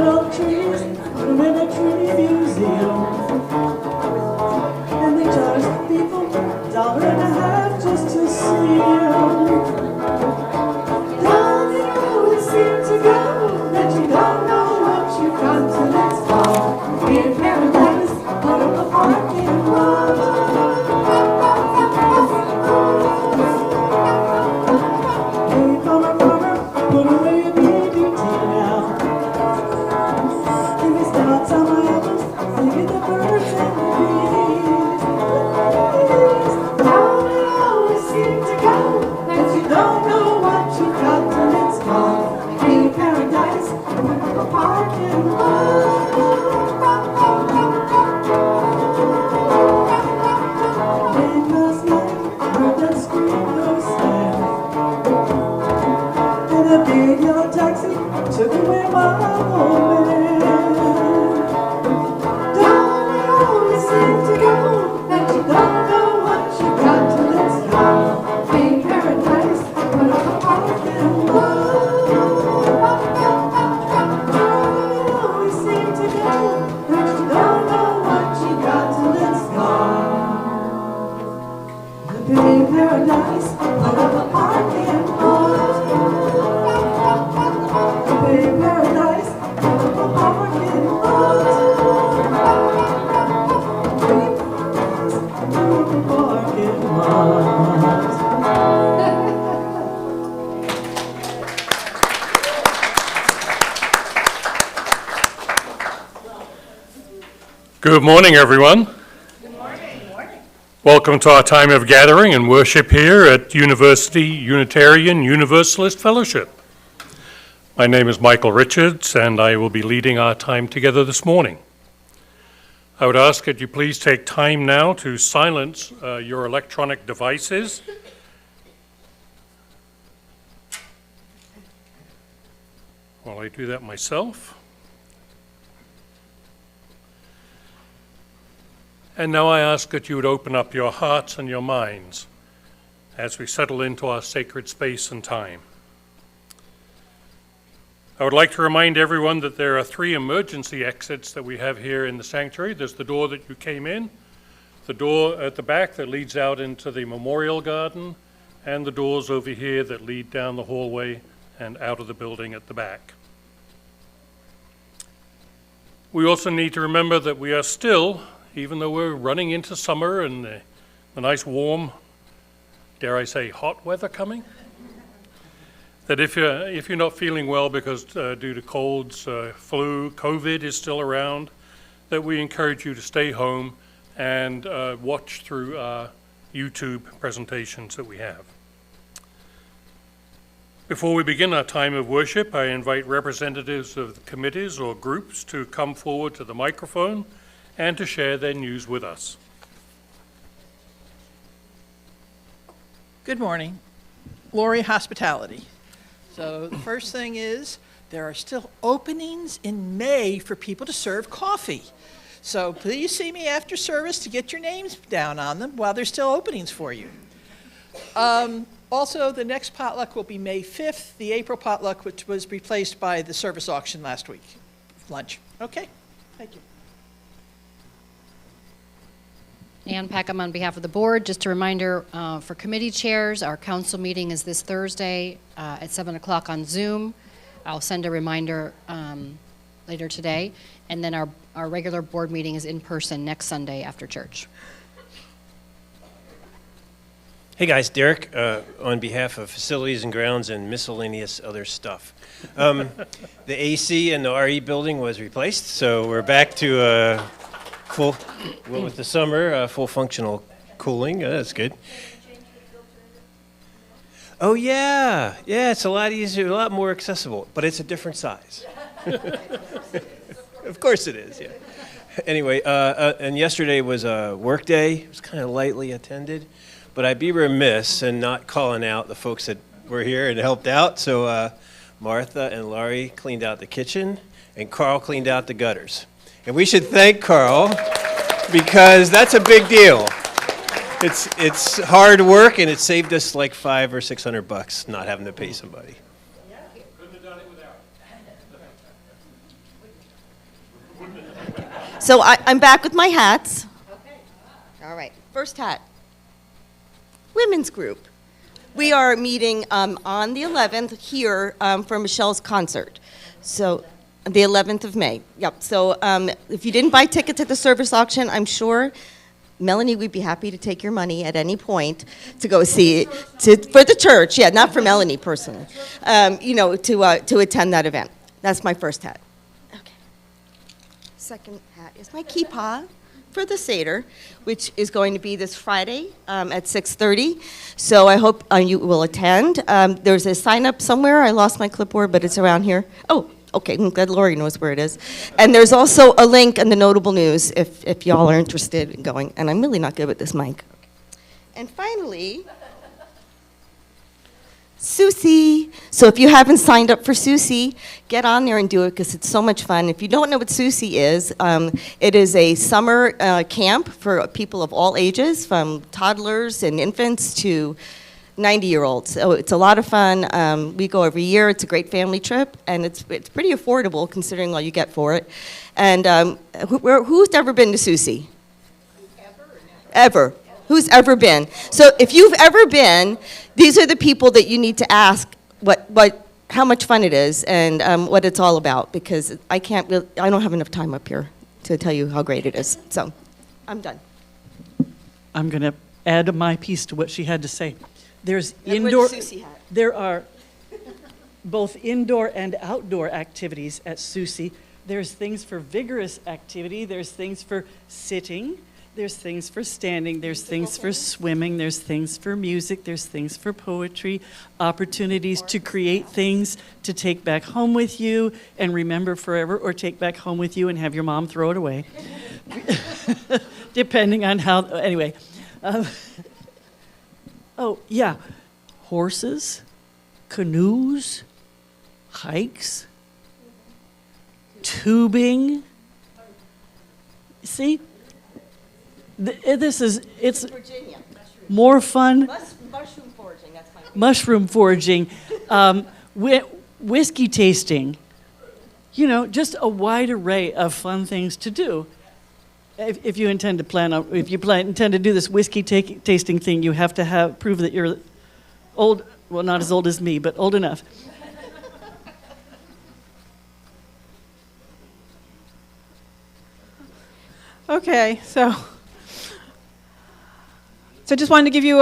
all the trees, put them in a tree museum. And they charge people $1.50 just to see them. Down they always seem to go, that you don't know what you've got till it's gone. In paradise, out of the parking lot. Hey, farmer, put away your DDT now. Give me stars on my apples, singing the birds and the bees. Down they always seem to go, that you don't know what you've got till it's gone. In paradise, out of the parking lot. Late last night, heard that scream of sad. And a big yellow taxi took away my old man. Down they always seem to go, that you don't know what you got till it's gone. In paradise, out of the parking lot. They always seem to go, that you don't know what you got till it's gone. In paradise, out of the parking lot. In paradise, out of the parking lot. Out of the parking lot. Good morning, everyone. Welcome to our time of gathering and worship here at University Unitarian Universalist Fellowship. My name is Michael Richards, and I will be leading our time together this morning. I would ask that you please take time now to silence your electronic devices. While I do that myself. And now I ask that you would open up your hearts and your minds as we settle into our sacred space and time. I would like to remind everyone that there are 3 emergency exits that we have here in the sanctuary. There's the door that you came in, the door at the back that leads out into the memorial garden, and the doors over here that lead down the hallway and out of the building at the back. We also need to remember that we are still, even though we're running into summer and the nice warm, dare I say, hot weather coming, that if you're not feeling well because due to colds, flu, COVID is still around, that we encourage you to stay home and watch through our YouTube presentations that we have. Before we begin our time of worship, I invite representatives of the committees or groups to come forward to the microphone and to share their news with us. Good morning. Lori Hospitality. So the first thing is there are still openings in May for people to serve coffee. So please see me after service to get your names down on them while there's still openings for you. Also, the next potluck will be May 5th, the April potluck, which was replaced by the service auction last week, lunch. Okay, thank you. Ann Peckham on behalf of the board. Just a reminder for committee chairs, our council meeting is this Thursday at 7 o'clock on Zoom. I'll send a reminder later today. And then our regular board meeting is in person next Sunday after church. Hey guys, Derek, on behalf of Facilities and Grounds and miscellaneous other stuff. The AC in the RE building was replaced, so we're back to full, well, with the summer, full functional cooling. That's good. Oh yeah, it's a lot easier, a lot more accessible, but it's a different size. Of course it is, yeah. Anyway, and yesterday was a work day. It was kind of lightly attended, but I'd be remiss in not calling out the folks that were here and helped out. So Martha and Laurie cleaned out the kitchen, and Carl cleaned out the gutters. And we should thank Carl because that's a big deal. It's hard work, and it saved us like $500 or $600 not having to pay somebody. Couldn't have done it without. So I'm back with my hats. All right, first hat. Women's group. We are meeting on the 11th here for Michelle's concert. So the 11th of May. Yep. So if you didn't buy tickets at the service auction, I'm sure Melanie would be happy to take your money at any point to go see for the church. Yeah, not for Melanie personally. To attend that event. That's my first hat. Okay. Second hat is my kippah for the Seder, which is going to be this Friday at 6:30. So I hope you will attend. There's a sign up somewhere. I lost my clipboard, but it's around here. Oh, okay. I'm glad Lori knows where it is. And there's also a link in the notable news if y'all are interested in going. And I'm really not good with this mic. And finally, Susie. So if you haven't signed up for Susie, get on there and do it because it's so much fun. If you don't know what Susie is, it is a summer camp for people of all ages, from toddlers and infants to 90-year-olds. So it's a lot of fun. We go every year. It's a great family trip, and it's pretty affordable considering all you get for it. And who's ever been to Susie? Ever. Who's ever been? So if you've ever been, these are the people that you need to ask how much fun it is and what it's all about, because I don't have enough time up here to tell you how great it is. So I'm done. I'm going to add my piece to what she had to say. There's And wear indoor. the Susie hat. There are both indoor and outdoor activities at Susie. There's things for vigorous activity. There's things for sitting. There's things for standing, there's things for swimming, there's things for music, there's things for poetry, opportunities to create things to take back home with you and remember forever, or take back home with you and have your mom throw it away. Depending on how, anyway. Oh, yeah, horses, canoes, hikes, tubing. See? It's Virginia. more fun. Mushroom foraging, that's my Mushroom foraging, whiskey tasting, just a wide array of fun things to do. If you intend to intend to do this whiskey tasting thing, you have to prove that you're old, well, not as old as me, but old enough. Okay, so just wanted to give you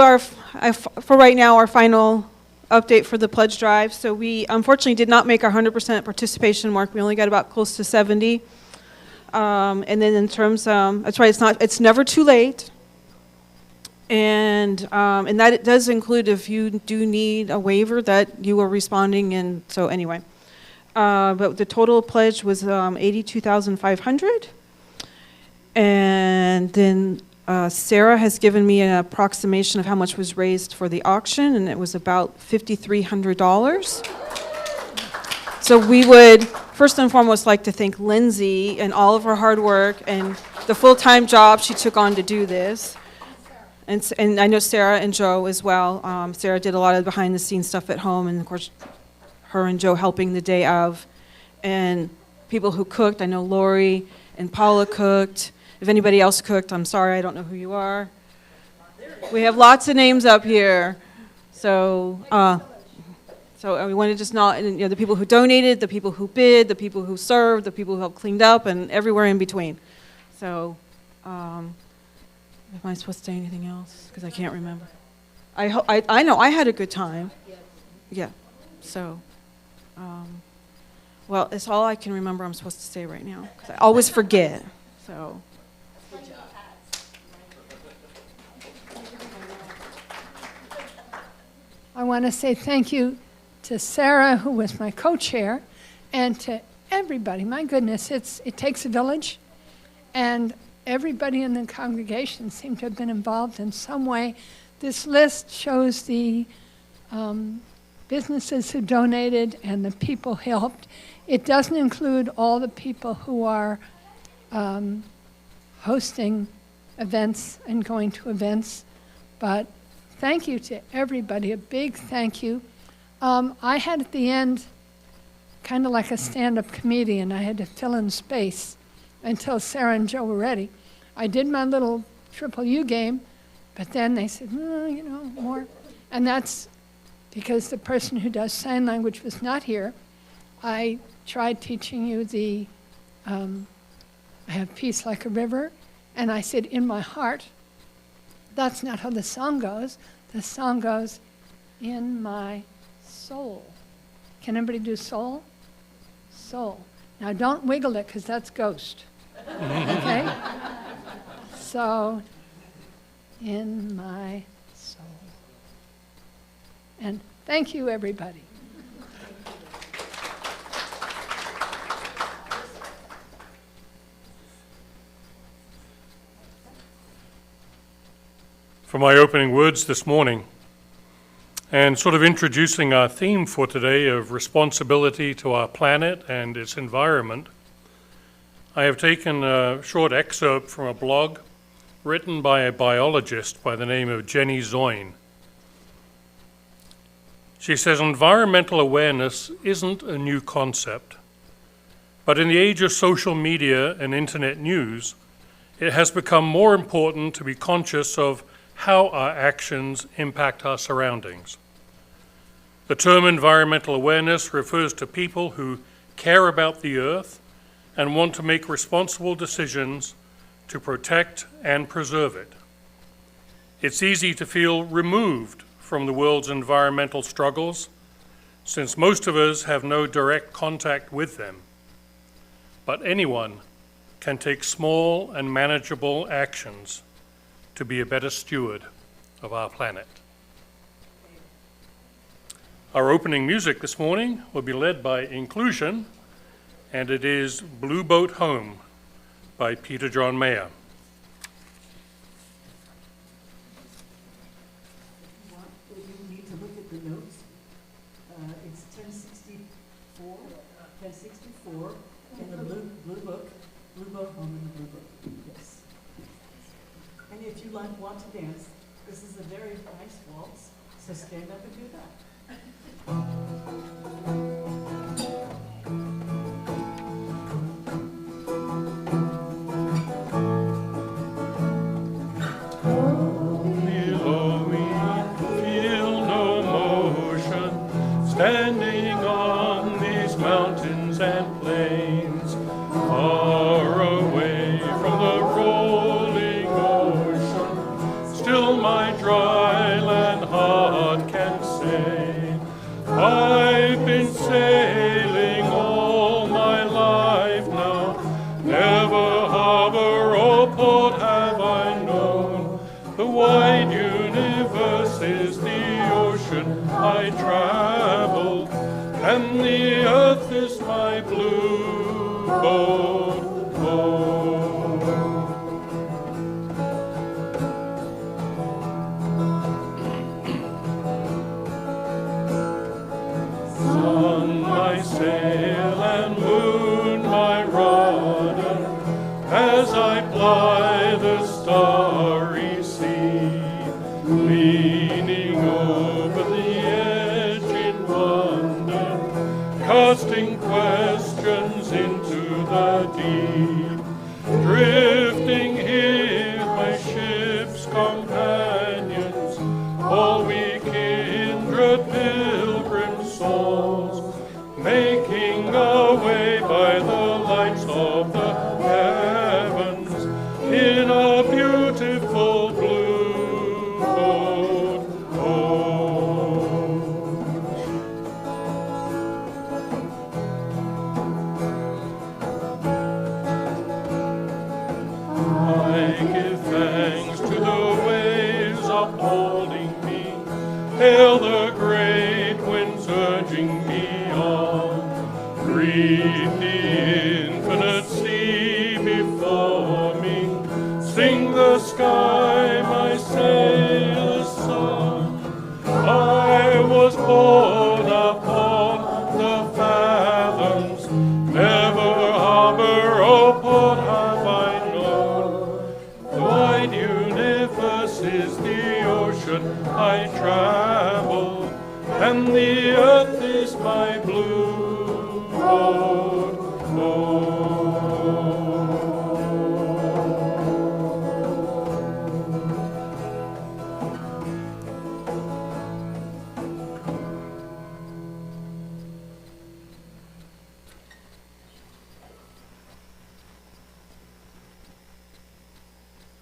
for right now, our final update for the pledge drive. So we unfortunately did not make our 100% participation mark. We only got about close to 70. And then in terms, that's right, it's never too late. And that it does include if you do need a waiver that you are responding. And so anyway, but the total pledge was $82,500. And then Sarah has given me an approximation of how much was raised for the auction, and it was about $5,300. So we would, first and foremost, like to thank Lindsay and all of her hard work and the full-time job she took on to do this. And I know Sarah and Joe as well. Sarah did a lot of behind-the-scenes stuff at home, and of course, her and Joe helping the day of. And people who cooked, I know Lori and Paula cooked. If anybody else cooked, I'm sorry, I don't know who you are. We have lots of names up here. So we want to just the people who donated, the people who bid, the people who served, the people who helped cleaned up, and everywhere in between. So, am I supposed to say anything else? Because I can't remember. I know I had a good time. Yeah. So, well, it's all I can remember I'm supposed to say right now, because I always forget. So. I want to say thank you to Sarah, who was my co-chair, and to everybody. My goodness, it takes a village, and everybody in the congregation seemed to have been involved in some way. This list shows the businesses who donated and the people who helped. It doesn't include all the people who are hosting events and going to events, but thank you to everybody, a big thank you. I had at the end kind of like a stand-up comedian. I had to fill in space. until Sarah and Joe were ready. I did my little triple U game, but then they said, more. And that's because the person who does sign language was not here. I tried teaching you I have peace like a river, and I said, in my heart. That's not how the song goes. The song goes, in my soul. Can anybody do soul? Soul. Now don't wiggle it, because that's ghost. Okay? So, in my soul. And thank you, everybody. For my opening words this morning, and sort of introducing our theme for today of responsibility to our planet and its environment, I have taken a short excerpt from a blog written by a biologist by the name of Jenny Zoyne. She says, environmental awareness isn't a new concept, but in the age of social media and internet news, it has become more important to be conscious of how our actions impact our surroundings. The term environmental awareness refers to people who care about the earth and want to make responsible decisions to protect and preserve it. It's easy to feel removed from the world's environmental struggles, since most of us have no direct contact with them. But anyone can take small and manageable actions to be a better steward of our planet. Our opening music this morning will be led by Inclusion, and it is Blue Boat Home by Peter John Mayer. You need to look at the notes. It's 1064 in the blue book, Blue Boat Home in the blue book. Yes. And if you want to dance, this is a very nice waltz, so stand up and do that. Below me, feel no motion, standing on these mountains and plains, far away from the rolling ocean. Still my dry land heart can say, I've been sailing all my life now, never harbor or port have I known. The wide universe is the ocean I travel, and the earth is my blue boat home. Sun, my sail, and moon, my rudder, as I ply the starry sea, leaning over the edge in wonder, casting questions into the deep, drifting here, my ship's companions, all we kindred pilgrim souls, making our way by the lights of the heavens in a beautiful blue boat home. I give thanks to the waves upholding me, hail the great winds urging me on, read the infinite sea before me, sing the sky my sailor's song. I was born upon the fathoms, never harbor or port have I known. The wide universe is the ocean I travel, and the earth is my blue boat home.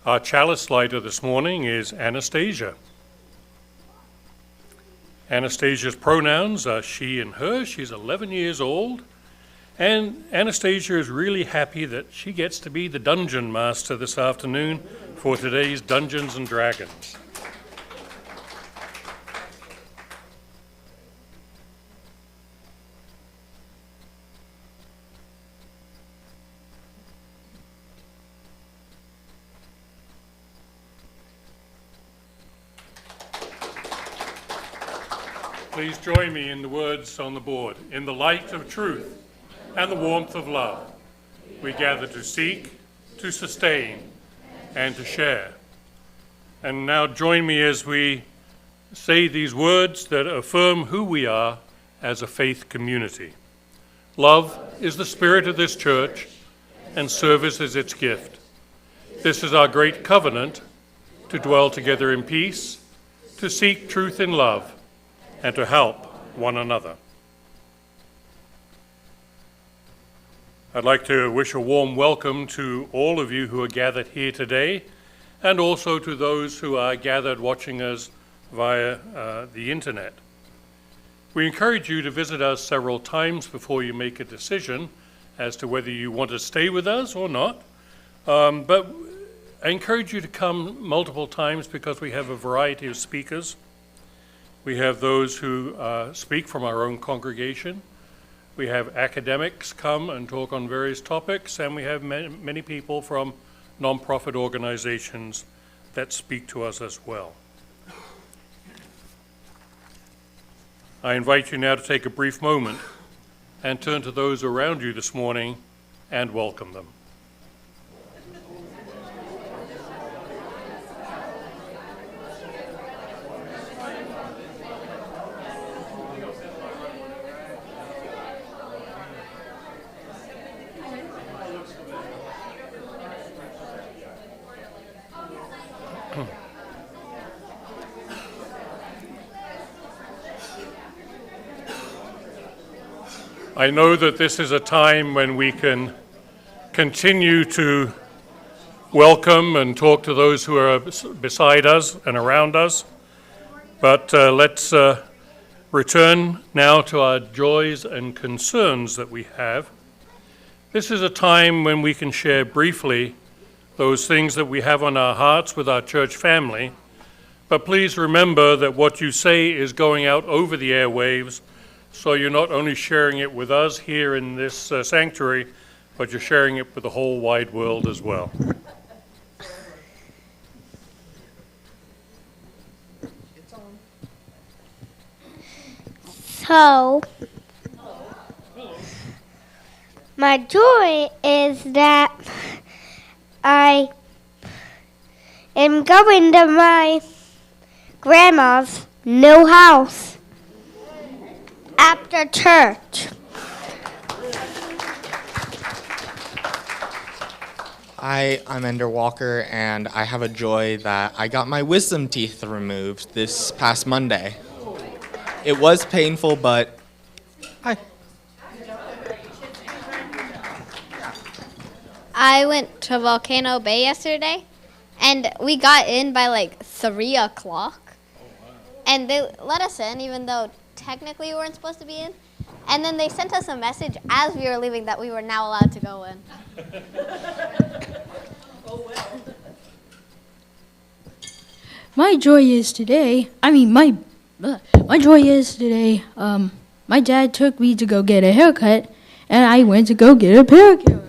Our chalice lighter this morning is Anastasia. Anastasia's pronouns are she and her. She's 11 years old. And Anastasia is really happy that she gets to be the dungeon master this afternoon for today's Dungeons and Dragons. Please join me in the words on the board. In the light of truth and the warmth of love, we gather to seek, to sustain, and to share. And now join me as we say these words that affirm who we are as a faith community. Love is the spirit of this church, and service is its gift. This is our great covenant, to dwell together in peace, to seek truth in love, and to help one another. I'd like to wish a warm welcome to all of you who are gathered here today, and also to those who are gathered watching us via the internet. We encourage you to visit us several times before you make a decision as to whether you want to stay with us or not. But I encourage you to come multiple times because we have a variety of speakers. We have those who speak from our own congregation. We have academics come and talk on various topics, and we have many people from nonprofit organizations that speak to us as well. I invite you now to take a brief moment and turn to those around you this morning and welcome them. I know that this is a time when we can continue to welcome and talk to those who are beside us and around us, but let's return now to our joys and concerns that we have. This is a time when we can share briefly those things that we have on our hearts with our church family, but please remember that what you say is going out over the airwaves. So you're not only sharing it with us here in this sanctuary, but you're sharing it with the whole wide world as well. So, my joy is that I am going to my grandma's new house after church. I'm Ender Walker, and I have a joy that I got my wisdom teeth removed this past Monday. It was painful, but I went to Volcano Bay yesterday, and we got in by like 3 o'clock. And they let us in, even though technically we weren't supposed to be in. And then they sent us a message as we were leaving that we were now allowed to go in. My joy is today, my joy is today, my dad took me to go get a haircut, and I went to go get a pedicure.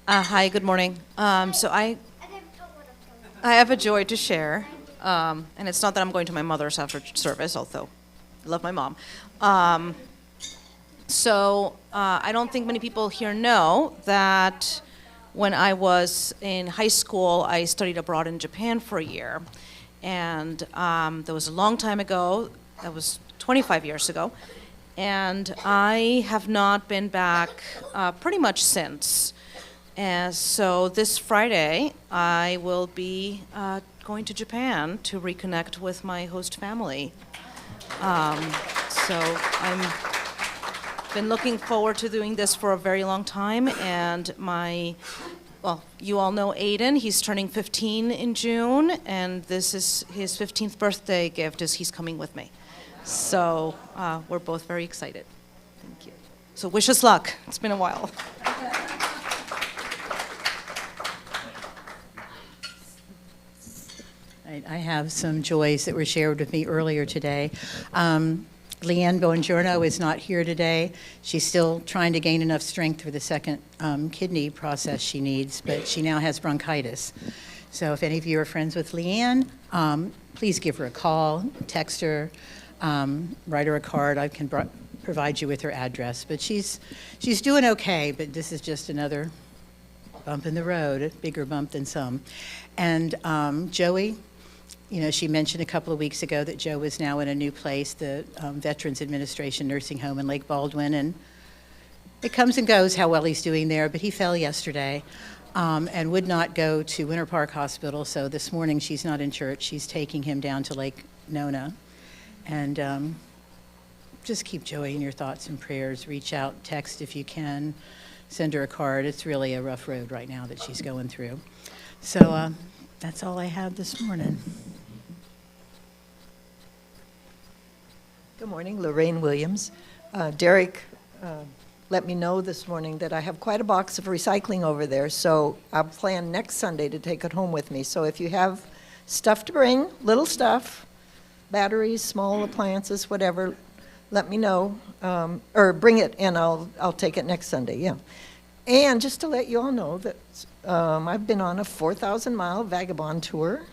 Hi, good morning. So I have a joy to share, and it's not that I'm going to my mother's after service, although I love my mom. I don't think many people here know that when I was in high school, I studied abroad in Japan for a year. And that was a long time ago. That was 25 years ago. And I have not been back pretty much since. And so this Friday, I will be going to Japan to reconnect with my host family. So been looking forward to doing this for a very long time, and well, you all know Aiden. He's turning 15 in June, and this is his 15th birthday gift, is he's coming with me. So we're both very excited. Thank you. So wish us luck. It's been a while. I have some joys that were shared with me earlier today. Leanne Bongiorno is not here today. She's still trying to gain enough strength for the second kidney process she needs, but she now has bronchitis. So if any of you are friends with Leanne, please give her a call, text her, write her a card. I can provide you with her address. But she's doing okay, but this is just another bump in the road, a bigger bump than some. And Joey, you know, she mentioned a couple of weeks ago that Joe is now in a new place, the Veterans Administration nursing home in Lake Baldwin, and it comes and goes how well he's doing there, but he fell yesterday and would not go to Winter Park Hospital, so this morning she's not in church. She's taking him down to Lake Nona. And just keep Joey in your thoughts and prayers. Reach out, text if you can, send her a card. It's really a rough road right now that she's going through. So that's all I have this morning. Good morning, Lorraine Williams. Derek let me know this morning that I have quite a box of recycling over there, so I'll plan next Sunday to take it home with me. So if you have stuff to bring, little stuff, batteries, small appliances, whatever, let me know, or bring it and I'll take it next Sunday, yeah. And just to let you all know that I've been on a 4,000-mile vagabond tour.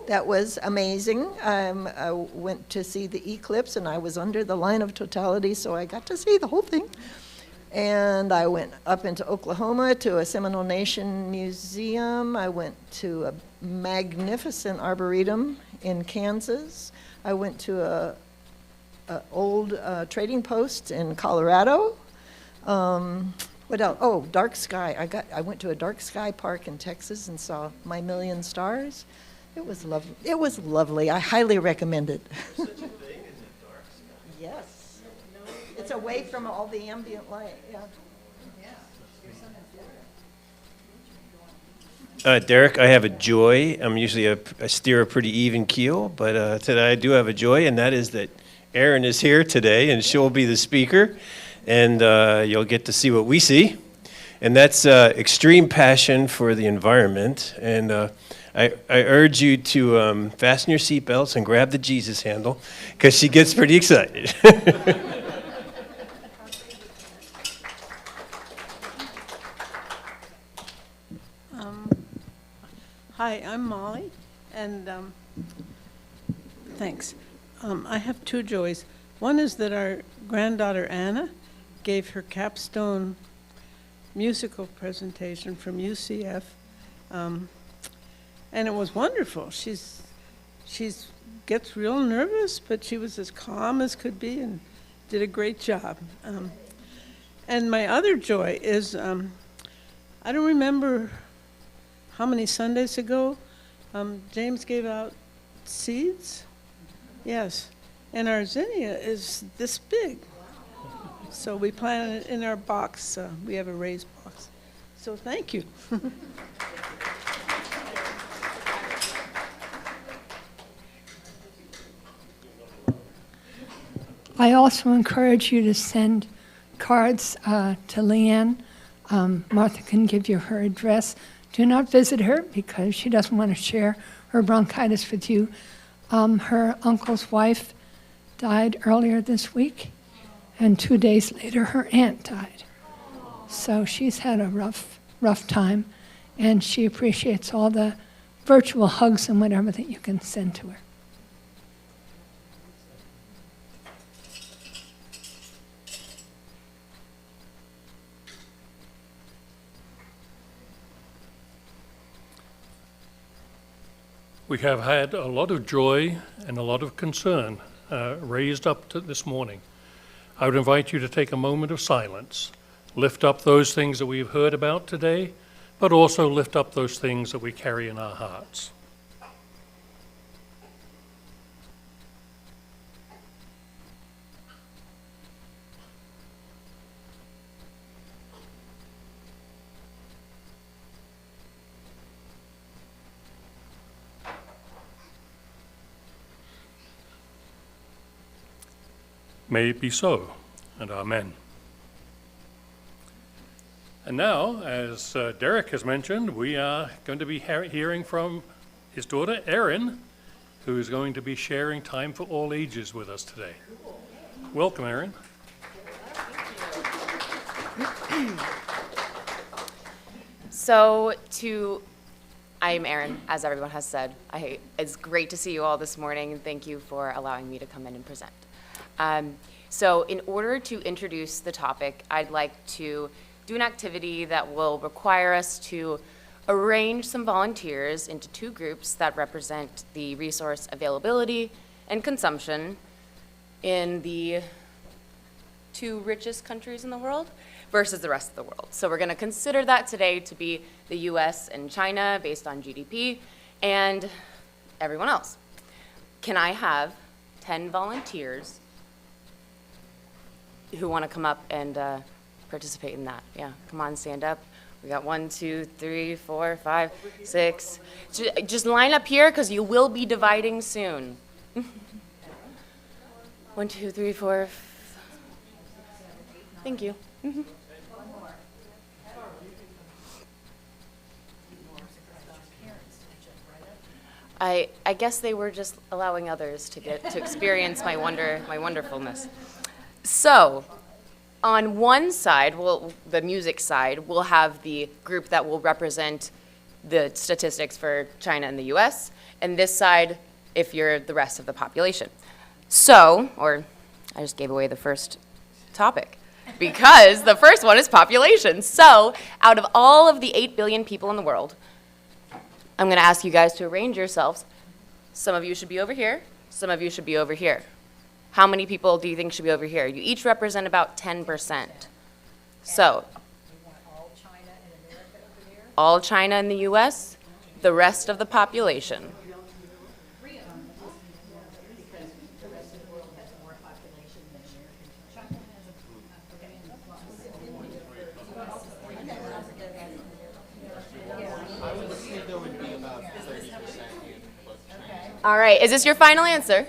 That was amazing. I went to see the eclipse, and I was under the line of totality, so I got to see the whole thing. And I went up into Oklahoma to a Seminole Nation museum. I went to a magnificent arboretum in Kansas. I went to a old trading post in Colorado. What else? Oh, dark sky. I went to a dark sky park in Texas and saw my million stars. It was lovely. It was lovely. I highly recommend it. Such a thing as a dark sky. Yes. It's away from all the ambient light. Yeah. Derek, I have a joy. I'm usually I steer a pretty even keel, but today I do have a joy, and that is that Erin is here today, and she'll be the speaker, and you'll get to see what we see. And that's extreme passion for the environment. And I urge you to fasten your seatbelts and grab the Jesus handle, because she gets pretty excited. Hi, I'm Molly, and thanks. I have two joys. One is that our granddaughter Anna gave her capstone musical presentation from UCF, and it was wonderful. She's gets real nervous, but she was as calm as could be and did a great job. And my other joy is, I don't remember how many Sundays ago, James gave out seeds. Yes, and our zinnia is this big. So we planted it in our box. We have a raised box. So thank you. I also encourage you to send cards to Leanne. Martha can give you her address. Do not visit her because she doesn't want to share her bronchitis with you. Her uncle's wife died earlier this week, and 2 days later her aunt died. So she's had a rough time, and she appreciates all the virtual hugs and whatever that you can send to her. We have had a lot of joy and a lot of concern raised up to this morning. I would invite you to take a moment of silence, lift up those things that we've heard about today, but also lift up those things that we carry in our hearts. May it be so, and amen. And now, as Derek has mentioned, we are going to be hearing from his daughter, Erin, who is going to be sharing time for all ages with us today. Welcome, Erin. I'm Erin, as everyone has said. It's great to see you all this morning, and thank you for allowing me to come in and present. So in order to introduce the topic, I'd like to do an activity that will require us to arrange some volunteers into two groups that represent the resource availability and consumption in the two richest countries in the world versus the rest of the world. So we're going to consider that today to be the US and China based on GDP and everyone else. Can I have 10 volunteers who want to come up and participate in that? Yeah, come on, stand up. We got 1, 2, 3, 4, 5, 6. Just line up here because you will be dividing soon. 1, 2, 3, 4. Thank you. I guess they were just allowing others to experience my wonderfulness. So, on one side, the music side, we'll have the group that will represent the statistics for China and the US, and this side, if you're the rest of the population. So, or I just gave away the first topic, because the first one is population. So, out of all of the 8 billion people in the world, I'm going to ask you guys to arrange yourselves. Some of you should be over here. Some of you should be over here. How many people do you think should be over here? You each represent about 10%. So, all China and the US, the rest of the population. All right, is this your final answer?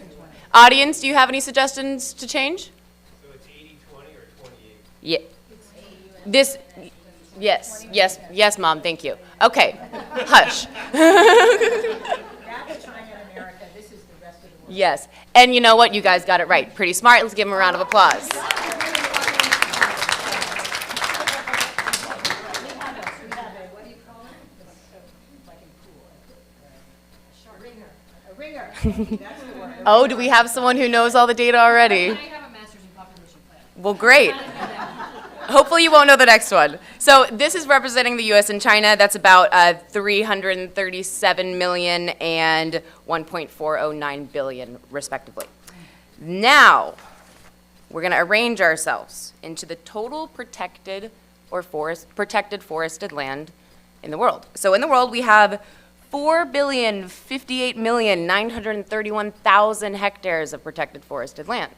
Audience, do you have any suggestions to change? So it's 80-20 or 28? Yeah. Yes, Mom, thank you. Okay, hush. That's China and America, this is the rest of the world. Yes, and you know what? You guys got it right. Pretty smart. Let's give them a round of applause. Oh, do we have someone who knows all the data already? I have a master's in population planning. Well, great. Hopefully you won't know the next one. So this is representing the US and China. That's about 337 million and 1.409 billion, respectively. Now, we're going to arrange ourselves into the total protected forested land in the world. So in the world, we have 4,058,931,000 hectares of protected forested land.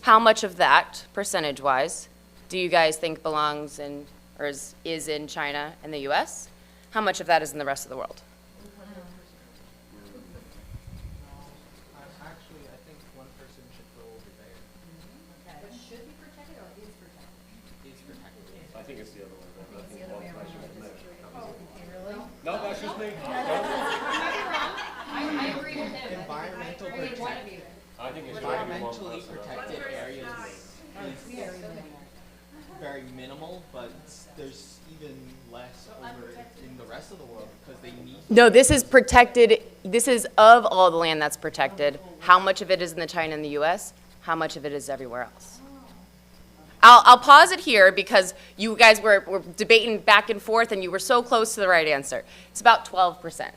How much of that, percentage-wise, do you guys think belongs in, or is in China and the US? How much of that is in the rest of the world? Actually, I think one person should go over there. Okay. But should be protected or is protected? Is protected. I think it's the other way around. I think all around. Really? No, that's just me. I agree with him. Environmental I think one of you. I think it's Environmentally protected areas is very minimal, but there's even less over in the rest of the world because they need. No, this is protected. This is of all the land that's protected. How much of it is in the China and the US? How much of it is everywhere else? I'll pause it here because you guys were debating back and forth and you were so close to the right answer. It's about 12%.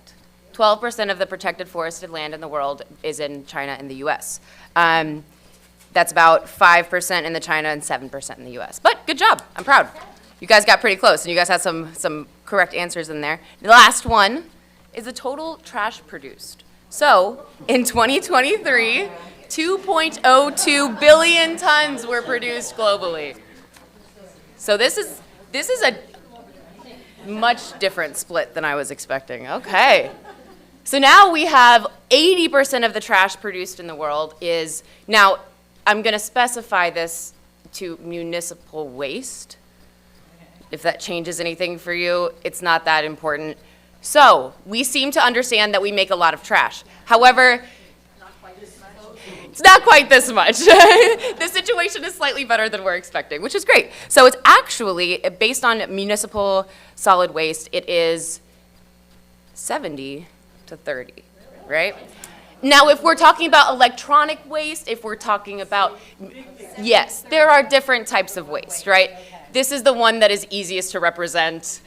12% of the protected forested land in the world is in China and the US. That's about 5% in the China and 7% in the US. But good job, I'm proud. You guys got pretty close and you guys had some correct answers in there. The last one is the total trash produced. So in 2023, 2.02 billion tons were produced globally. So this is a much different split than I was expecting. Okay. So now we have 80% of the trash produced in the world is, now I'm going to specify this to municipal waste. If that changes anything for you, it's not that important. So, we seem to understand that we make a lot of trash. However, it's not quite this much. The situation is slightly better than we're expecting, which is great. So it's actually, based on municipal solid waste, it is 70 to 30, right? Now, if we're talking about electronic waste, if we're talking about, yes, there are different types of waste, right? This is the one that is easiest to represent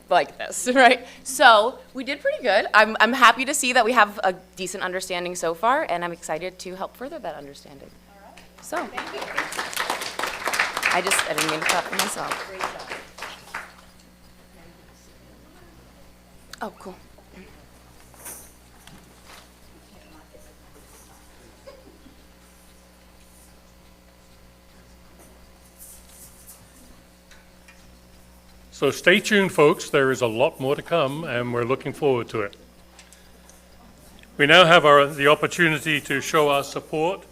like this, right? So we did pretty good. I'm happy to see that we have a decent understanding so far, and I'm excited to help further that understanding. All right. So, thank you. I didn't mean to clap for myself. Great job. Oh, cool. So stay tuned, folks. There is a lot more to come, and we're looking forward to it. We now have the opportunity to show our support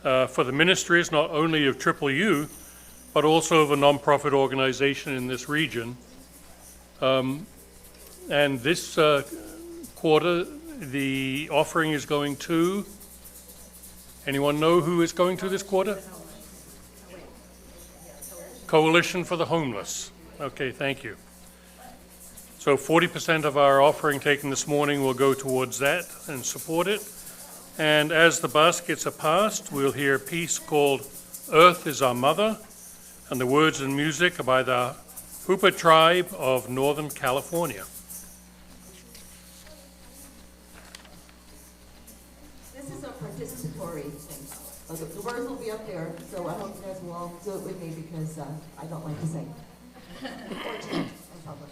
for the ministries, not only of Triple U, but also of a nonprofit organization in this region. And this quarter, the offering is going to, anyone know who is going to this quarter? Coalition for the Homeless. Okay, thank you. So 40% of our offering taken this morning will go towards that and support it. And as the baskets are passed, we'll hear a piece called Earth is Our Mother, and the words and music are by the Hooper Tribe of Northern California. This is a participatory thing. The words will be up there, so I hope you guys will all do it with me because I don't like to sing. Or chant in public.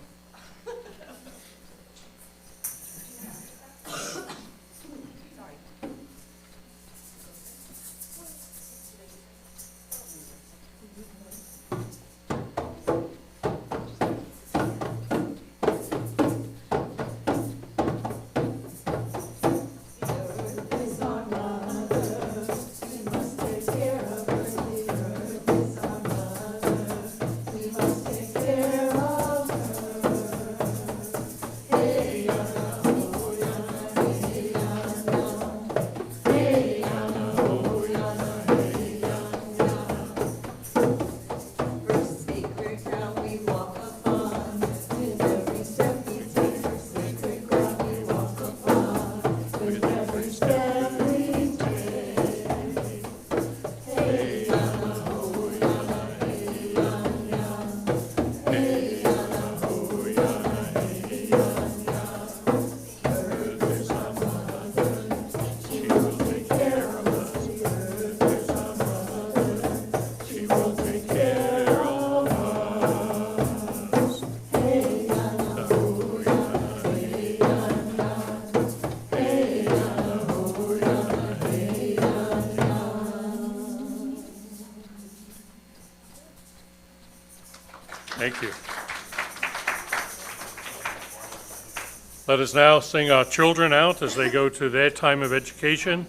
Thank you. Let us now sing our children out as they go to their time of education.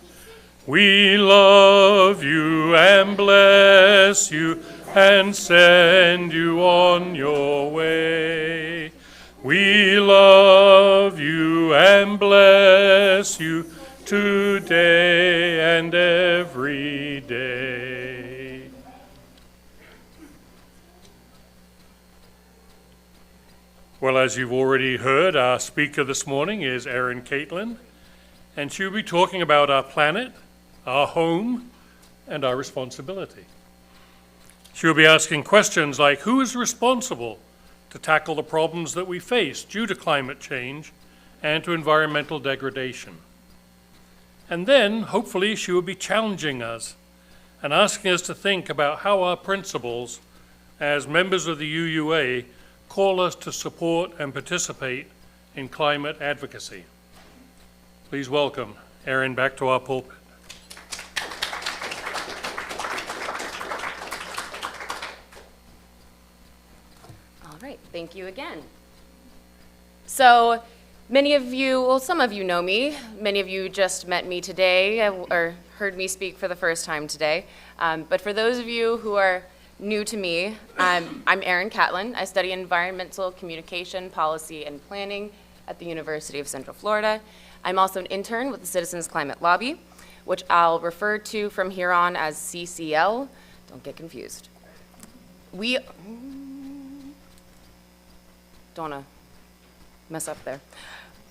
We love you and bless you and send you on your way. We love you and bless you today and every day. Well, as you've already heard, our speaker this morning is Erin Catlin, and she'll be talking about our planet, our home, and our responsibility. She'll be asking questions like, who is responsible to tackle the problems that we face due to climate change and to environmental degradation? And then, hopefully, she will be challenging us and asking us to think about how our principles as members of the UUA call us to support and participate in climate advocacy. Please welcome Erin back to our pulpit. All right, thank you again. So Many of you, well, some of you know me. Many of you just met me today or heard me speak for the first time today. But for those of you who are new to me, I'm Erin Catlin. I study environmental communication, policy, and planning at the University of Central Florida. I'm also an intern with the Citizens Climate Lobby, which I'll refer to from here on as CCL. Don't get confused. We don't want to mess up there.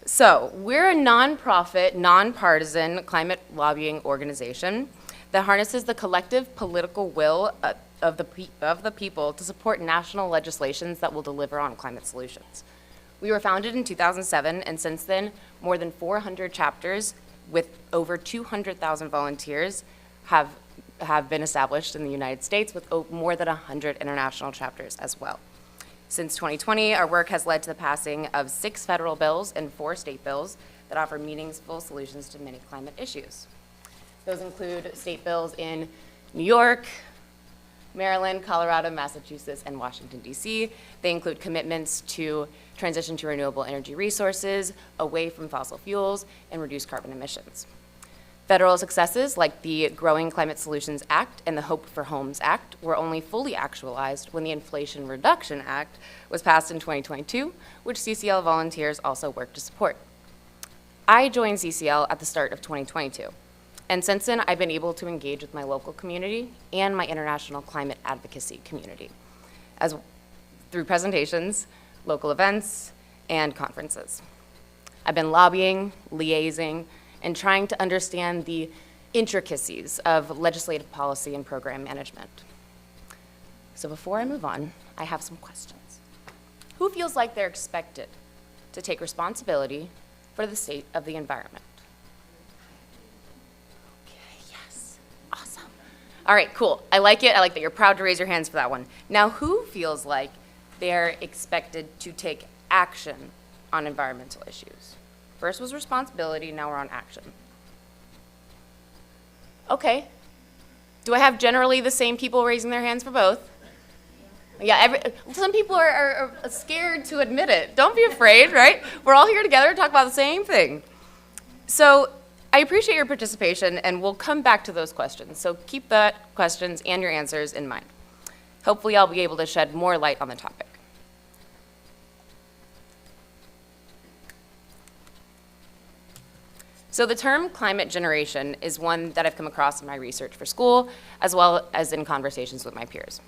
So we're a nonprofit, nonpartisan climate lobbying organization that harnesses the collective political will of the people to support national legislations that will deliver on climate solutions. We were founded in 2007, and since then, more than 400 chapters with over 200,000 volunteers have been established in the United States, with more than 100 international chapters as well. Since 2020, our work has led to the passing of 6 federal bills and 4 state bills that offer meaningful solutions to many climate issues. Those include state bills in New York, Maryland, Colorado, Massachusetts, and Washington, D.C. They include commitments to transition to renewable energy resources, away from fossil fuels, and reduce carbon emissions. Federal successes like the Growing Climate Solutions Act and the Hope for Homes Act were only fully actualized when the Inflation Reduction Act was passed in 2022, which CCL volunteers also work to support. I joined CCL at the start of 2022, and since then I've been able to engage with my local community and my international climate advocacy community, through presentations, local events, and conferences. I've been lobbying, liaising, and trying to understand the intricacies of legislative policy and program management. So before I move on, I have some questions. Who feels like they're expected to take responsibility for the state of the environment? Okay, yes, awesome. All right, cool, I like it. I like that you're proud to raise your hands for that one. Now, who feels like they're expected to take action on environmental issues? First was responsibility, now we're on action. Okay. Do I have generally the same people raising their hands for both? Yeah, some people are scared to admit it. Don't be afraid, right? We're all here together to talk about the same thing. So I appreciate your participation, and we'll come back to those questions. So keep the questions and your answers in mind. Hopefully I'll be able to shed more light on the topic. So the term climate generation is one that I've come across in my research for school, as well as in conversations with my peers.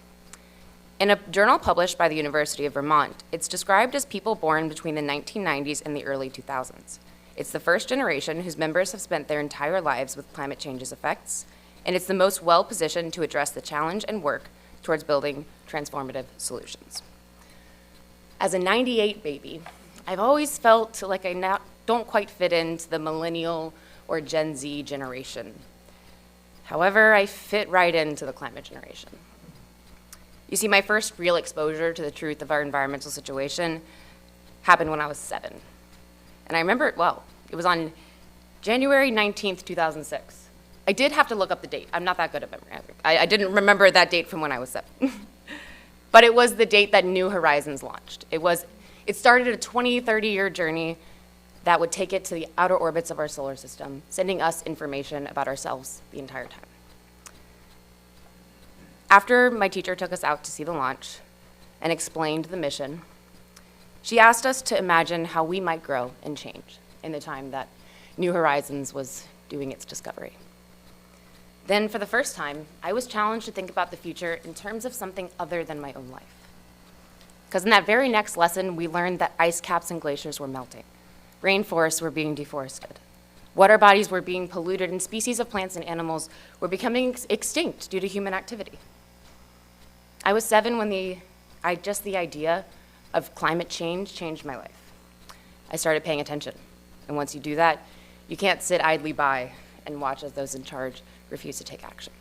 In a journal published by the University of Vermont, it's described as people born between the 1990s and the early 2000s. It's the first generation whose members have spent their entire lives with climate change's effects, and it's the most well-positioned to address the challenge and work towards building transformative solutions. As a 98 baby, I've always felt like I don't quite fit into the millennial or Gen Z generation. However, I fit right into the climate generation. You see, my first real exposure to the truth of our environmental situation happened when I was 7. And I remember it well. It was on January 19th, 2006. I did have to look up the date. I'm not that good at memory. I didn't remember that date from when I was 7. But it was the date that New Horizons launched. It started a 20, 30-year journey that would take it to the outer orbits of our solar system, sending us information about ourselves the entire time. After my teacher took us out to see the launch and explained the mission, she asked us to imagine how we might grow and change in the time that New Horizons was doing its discovery. Then, for the first time, I was challenged to think about the future in terms of something other than my own life. Because in that very next lesson, we learned that ice caps and glaciers were melting. Rainforests were being deforested. Water bodies were being polluted, and species of plants and animals were becoming extinct due to human activity. I was 7 when the idea of climate change changed my life. I started paying attention, and once you do that, you can't sit idly by and watch as those in charge refuse to take action.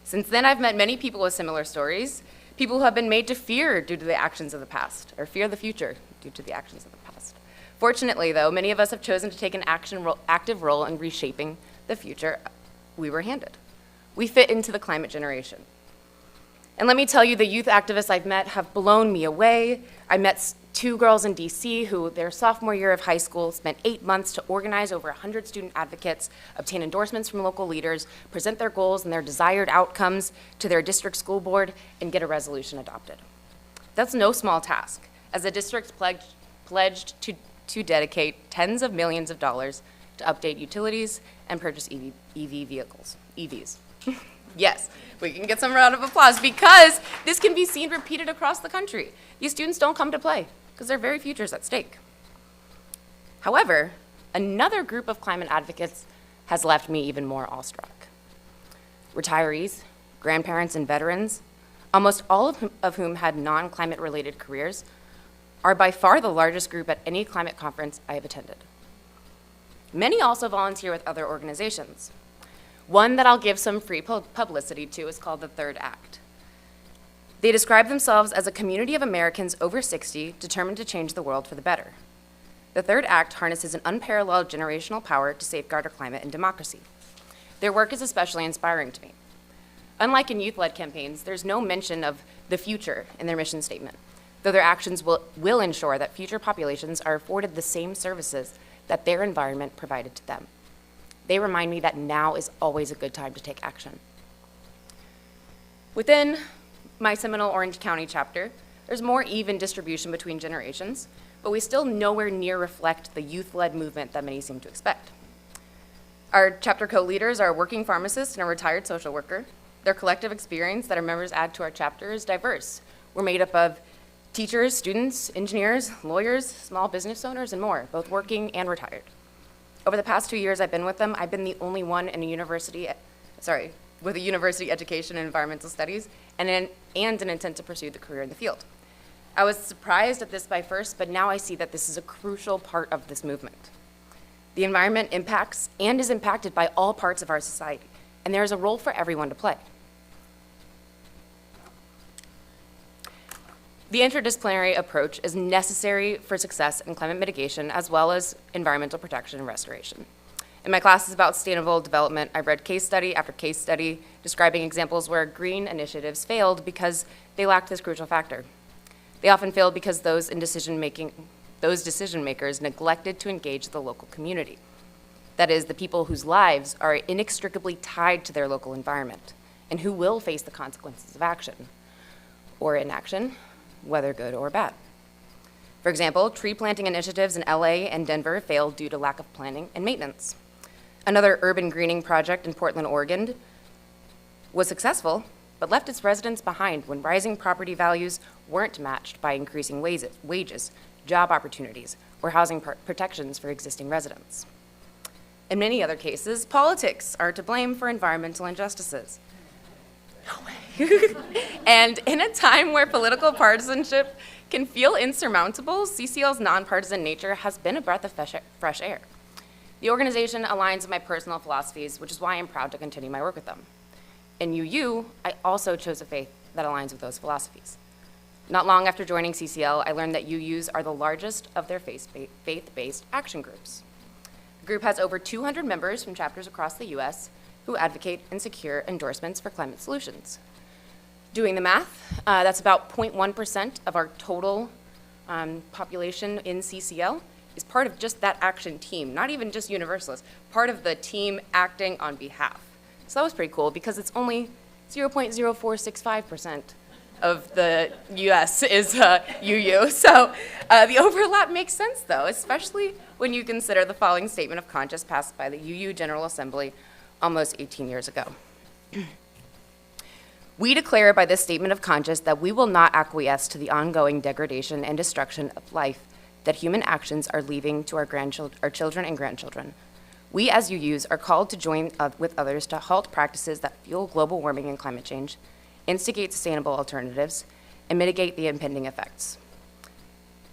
Since then, I've met many people with similar stories, people who have been made to fear due to the actions of the past, or fear the future due to the actions of the past. Fortunately, though, many of us have chosen to take an active role in reshaping the future we were handed. We fit into the climate generation. And let me tell you, the youth activists I've met have blown me away. I met 2 girls in DC who, their sophomore year of high school, spent 8 months to organize over 100 student advocates, obtain endorsements from local leaders, present their goals and their desired outcomes to their district school board, and get a resolution adopted. That's no small task, as the district pledged to dedicate tens of millions of dollars to update utilities and purchase EV vehicles, EVs. Yes, we can get some round of applause because this can be seen repeated across the country. These students don't come to play because their very future's at stake. However, another group of climate advocates has left me even more awestruck. Retirees, grandparents, and veterans, almost all of whom had non-climate related careers, are by far the largest group at any climate conference I have attended. Many also volunteer with other organizations. One that I'll give some free publicity to is called the Third Act. They describe themselves as a community of Americans over 60 determined to change the world for the better. The Third Act harnesses an unparalleled generational power to safeguard our climate and democracy. Their work is especially inspiring to me. Unlike in youth-led campaigns, there's no mention of the future in their mission statement, though their actions will ensure that future populations are afforded the same services that their environment provided to them. They remind me that now is always a good time to take action. Within my Seminole Orange County chapter, there's more even distribution between generations, but we still nowhere near reflect the youth-led movement that many seem to expect. Our chapter co-leaders are a working pharmacist and a retired social worker. Their collective experience that our members add to our chapter is diverse. We're made up of teachers, students, engineers, lawyers, small business owners, and more, both working and retired. Over the past 2 years I've been with them, I've been the only one in with a university education in environmental studies and an intent to pursue the career in the field. I was surprised at this by first, but now I see that this is a crucial part of this movement. The environment impacts and is impacted by all parts of our society, and there is a role for everyone to play. The interdisciplinary approach is necessary for success in climate mitigation as well as environmental protection and restoration. In my classes about sustainable development, I've read case study after case study describing examples where green initiatives failed because they lacked this crucial factor. They often failed because those decision makers neglected to engage the local community. That is, the people whose lives are inextricably tied to their local environment and who will face the consequences of action or inaction, whether good or bad. For example, tree planting initiatives in LA and Denver failed due to lack of planning and maintenance. Another urban greening project in Portland, Oregon was successful, but left its residents behind when rising property values weren't matched by increasing wages, job opportunities, or housing protections for existing residents. In many other cases, politics are to blame for environmental injustices. No way. And in a time where political partisanship can feel insurmountable, CCL's nonpartisan nature has been a breath of fresh air. The organization aligns with my personal philosophies, which is why I'm proud to continue my work with them. In UU, I also chose a faith that aligns with those philosophies. Not long after joining CCL, I learned that UUs are the largest of their faith-based action groups. The group has over 200 members from chapters across the US who advocate and secure endorsements for climate solutions. Doing the math, that's about 0.1% of our total population in CCL is part of just that action team, not even just Universalists, part of the team acting on behalf. So that was pretty cool because it's only 0.0465% of the US is UU. So the overlap makes sense though, especially when you consider the following statement of conscience passed by the UU General Assembly almost 18 years ago. We declare by this statement of conscience that we will not acquiesce to the ongoing degradation and destruction of life that human actions are leaving to our children and grandchildren. We as UUs are called to join with others to halt practices that fuel global warming and climate change, instigate sustainable alternatives, and mitigate the impending effects.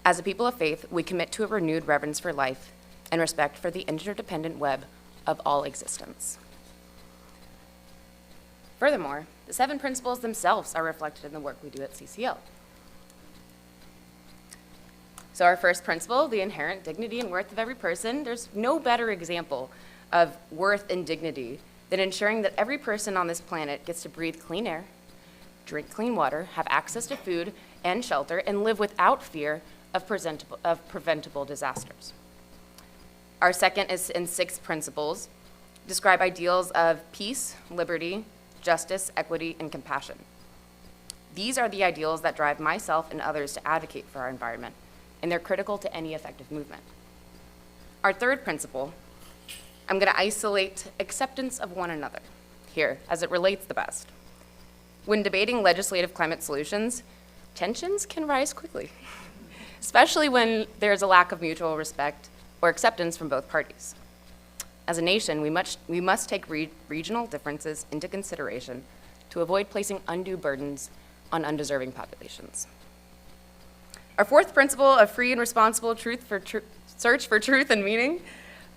As a people of faith, we commit to a renewed reverence for life and respect for the interdependent web of all existence. Furthermore, the 7 principles themselves are reflected in the work we do at CCL. So our first principle, the inherent dignity and worth of every person, there's no better example of worth and dignity than ensuring that every person on this planet gets to breathe clean air, drink clean water, have access to food and shelter, and live without fear of preventable disasters. Our second and sixth principles describe ideals of peace, liberty, justice, equity, and compassion. These are the ideals that drive myself and others to advocate for our environment, and they're critical to any effective movement. Our third principle, I'm going to isolate acceptance of one another here, as it relates the best. When debating legislative climate solutions, tensions can rise quickly, especially when there's a lack of mutual respect or acceptance from both parties. As a nation, we must take regional differences into consideration to avoid placing undue burdens on undeserving populations. Our fourth principle of free and responsible search for truth and meaning,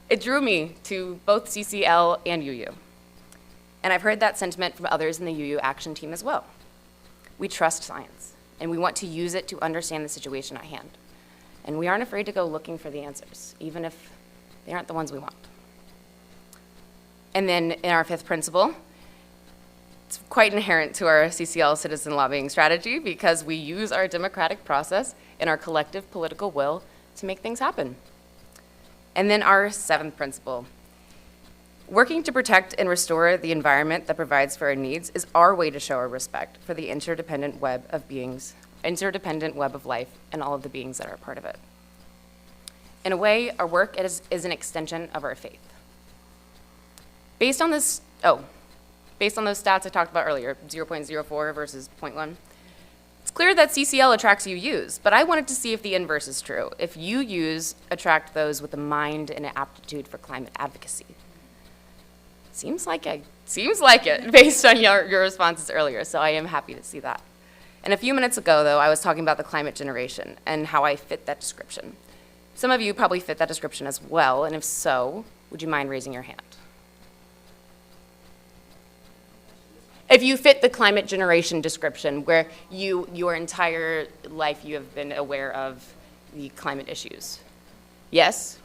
it drew me to both CCL and UU. And I've heard that sentiment from others in the UU action team as well. We trust science, and we want to use it to understand the situation at hand. And we aren't afraid to go looking for the answers, even if they aren't the ones we want. And then in our fifth principle, it's quite inherent to our CCL citizen lobbying strategy because we use our democratic process and our collective political will to make things happen. And then our seventh principle, working to protect and restore the environment that provides for our needs is our way to show our respect for the interdependent web of beings, interdependent web of life, and all of the beings that are a part of it. In a way, our work is an extension of our faith. Based on those stats I talked about earlier, 0.04 versus 0.1, it's clear that CCL attracts UUs, but I wanted to see if the inverse is true, if UUs attract those with a mind and an aptitude for climate advocacy. Seems like it, based on your responses earlier, so I am happy to see that. And a few minutes ago, though, I was talking about the climate generation and how I fit that description. Some of you probably fit that description as well, and if so, would you mind raising your hand? If you fit the climate generation description, where your entire life you have been aware of the climate issues. Yes?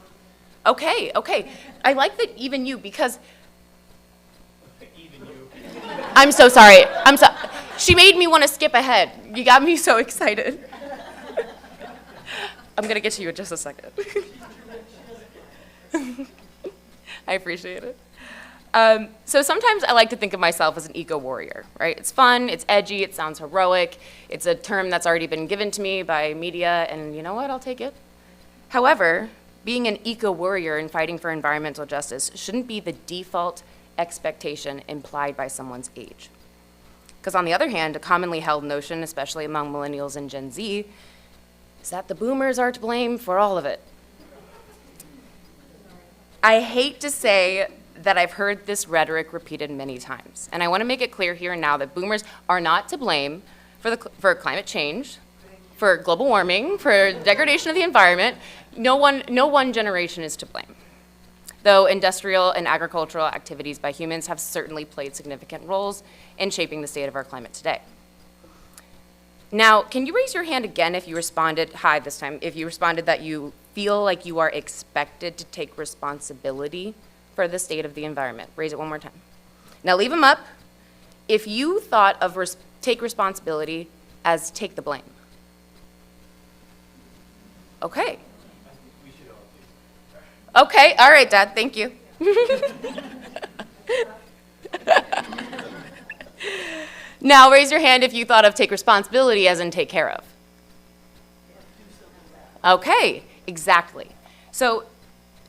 Okay. I like that even you, because I'm so sorry. She made me want to skip ahead. You got me so excited. I'm going to get to you in just a second. I appreciate it. So sometimes I like to think of myself as an eco-warrior, right? It's fun, it's edgy, it sounds heroic. It's a term that's already been given to me by media, and you know what? I'll take it. However, being an eco-warrior and fighting for environmental justice shouldn't be the default expectation implied by someone's age. Because on the other hand, a commonly held notion, especially among millennials and Gen Z, is that the boomers are to blame for all of it. I hate to say that I've heard this rhetoric repeated many times, and I want to make it clear here and now that boomers are not to blame for climate change, for global warming, for degradation of the environment. No one generation is to blame. Though industrial and agricultural activities by humans have certainly played significant roles in shaping the state of our climate today. Now, can you raise your hand again if you responded, hi this time, if you responded that you feel like you are expected to take responsibility for the state of the environment? Raise it one more time. Now leave them up if you thought of take responsibility as take the blame. Okay. Okay, all right, Dad, thank you. Now raise your hand if you thought of take responsibility as in take care of. Okay, exactly. So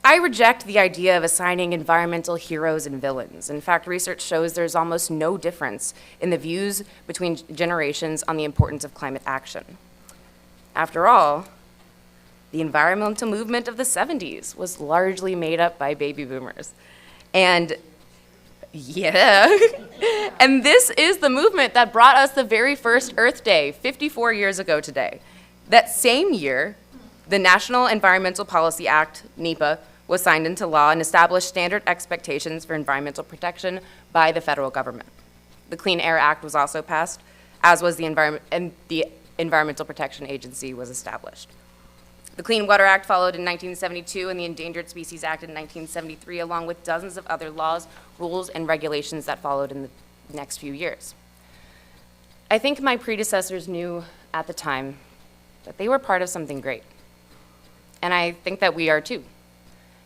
I reject the idea of assigning environmental heroes and villains. In fact, research shows there's almost no difference in the views between generations on the importance of climate action. After all, the environmental movement of the 70s was largely made up by baby boomers. And yeah, and this is the movement that brought us the very first Earth Day 54 years ago today. That same year, the National Environmental Policy Act, NEPA, was signed into law and established standard expectations for environmental protection by the federal government. The Clean Air Act was also passed, as was the Environmental Protection Agency was established. The Clean Water Act followed in 1972 and the Endangered Species Act in 1973, along with dozens of other laws, rules, and regulations that followed in the next few years. I think my predecessors knew at the time that they were part of something great. And I think that we are too.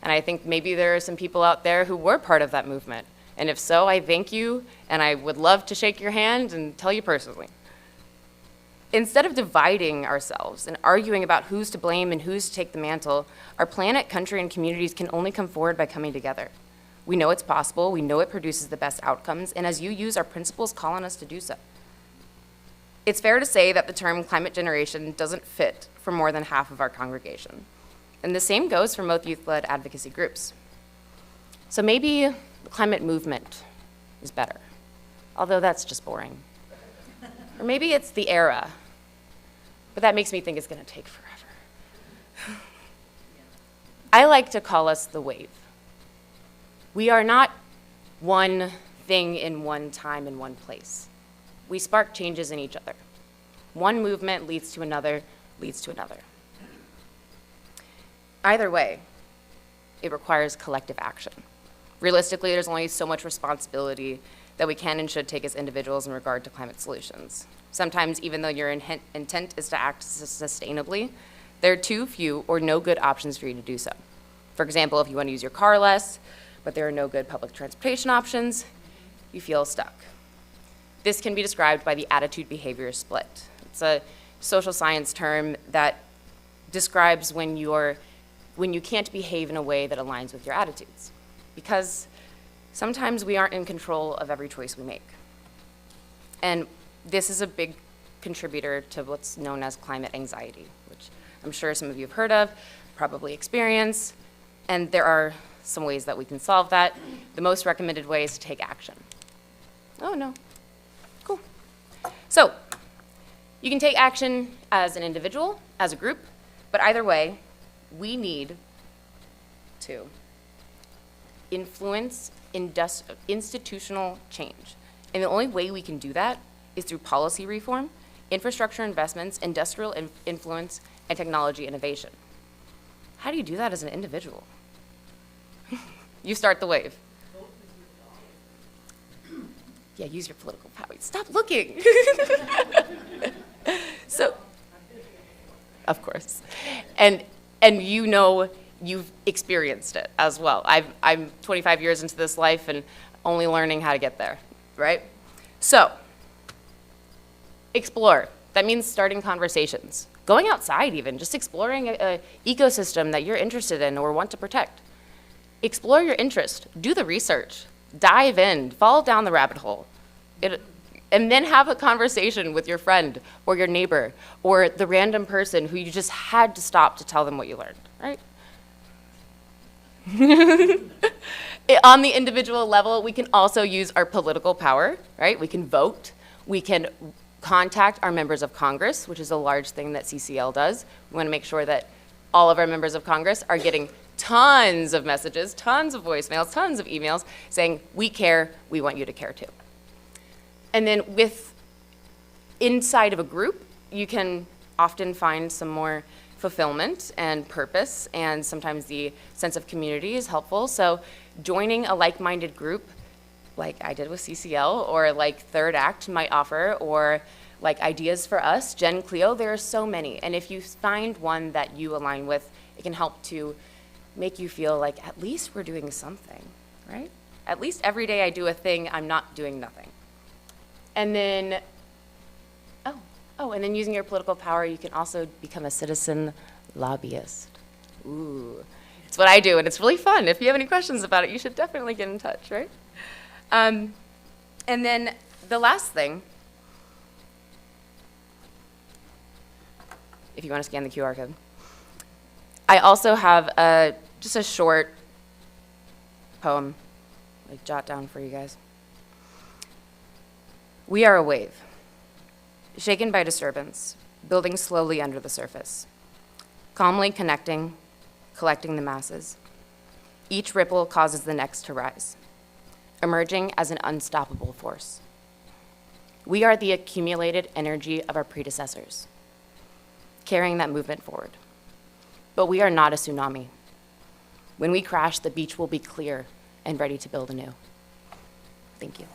And I think maybe there are some people out there who were part of that movement. And if so, I thank you, and I would love to shake your hand and tell you personally. Instead of dividing ourselves and arguing about who's to blame and who's to take the mantle, our planet, country, and communities can only come forward by coming together. We know it's possible, we know it produces the best outcomes, and as you use, our principles call on us to do so. It's fair to say that the term climate generation doesn't fit for more than half of our congregation. And the same goes for most youth-led advocacy groups. So maybe the climate movement is better, although that's just boring. Or maybe it's the era, but that makes me think it's gonna take forever. I like to call us the wave. We are not one thing in one time in one place. We spark changes in each other. One movement leads to another, leads to another. Either way, it requires collective action. Realistically, there's only so much responsibility that we can and should take as individuals in regard to climate solutions. Sometimes, even though your intent is to act sustainably, there are too few or no good options for you to do so. For example, if you want to use your car less, but there are no good public transportation options, you feel stuck. This can be described by the attitude-behavior split. It's a social science term that describes when you can't behave in a way that aligns with your attitudes. Because sometimes we aren't in control of every choice we make. And this is a big contributor to what's known as climate anxiety, which I'm sure some of you have heard of, probably experience, and there are some ways that we can solve that. The most recommended way is to take action. Oh, no. Cool. So, you can take action as an individual, as a group, but either way, we need to influence institutional change. And the only way we can do that is through policy reform, infrastructure investments, industrial influence, and technology innovation. How do you do that as an individual? You start the wave. Yeah, use your political power. Stop looking. So, of course. And you know you've experienced it as well. I'm 25 years into this life and only learning how to get there, right? So, explore. That means starting conversations. Going outside even, just exploring an ecosystem that you're interested in or want to protect. Explore your interest, do the research, dive in, fall down the rabbit hole. And then have a conversation with your friend or your neighbor or the random person who you just had to stop to tell them what you learned, right? On the individual level, we can also use our political power, right? We can vote, we can contact our members of Congress, which is a large thing that CCL does. We want to make sure that all of our members of Congress are getting tons of messages, tons of voicemails, tons of emails saying, we care, we want you to care too. And then inside of a group, you can often find some more fulfillment and purpose, and sometimes the sense of community is helpful. So joining a like-minded group, like I did with CCL, or like Third Act might offer, or like Ideas for Us, Jen Cleo, there are so many. And if you find one that you align with, it can help to make you feel like at least we're doing something, right? At least every day I do a thing, I'm not doing nothing. And then, and then using your political power, you can also become a citizen lobbyist. Ooh, it's what I do, and it's really fun. If you have any questions about it, you should definitely get in touch, right? And then the last thing, if you want to scan the QR code, I also have just a short poem, like jot down for you guys. We are a wave, shaken by disturbance, building slowly under the surface, calmly connecting, collecting the masses. Each ripple causes the next to rise, emerging as an unstoppable force. We are the accumulated energy of our predecessors, carrying that movement forward. But we are not a tsunami. When we crash, the beach will be clear and ready to build anew. Thank you.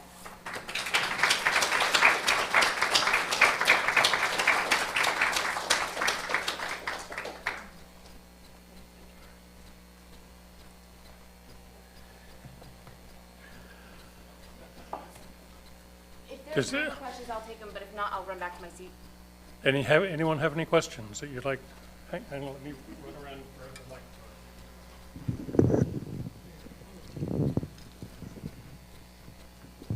Does If there are questions, I'll take them, but if not, I'll run back to my seat. anyone have any questions that you'd like? Hang on, let me run around and grab the mic.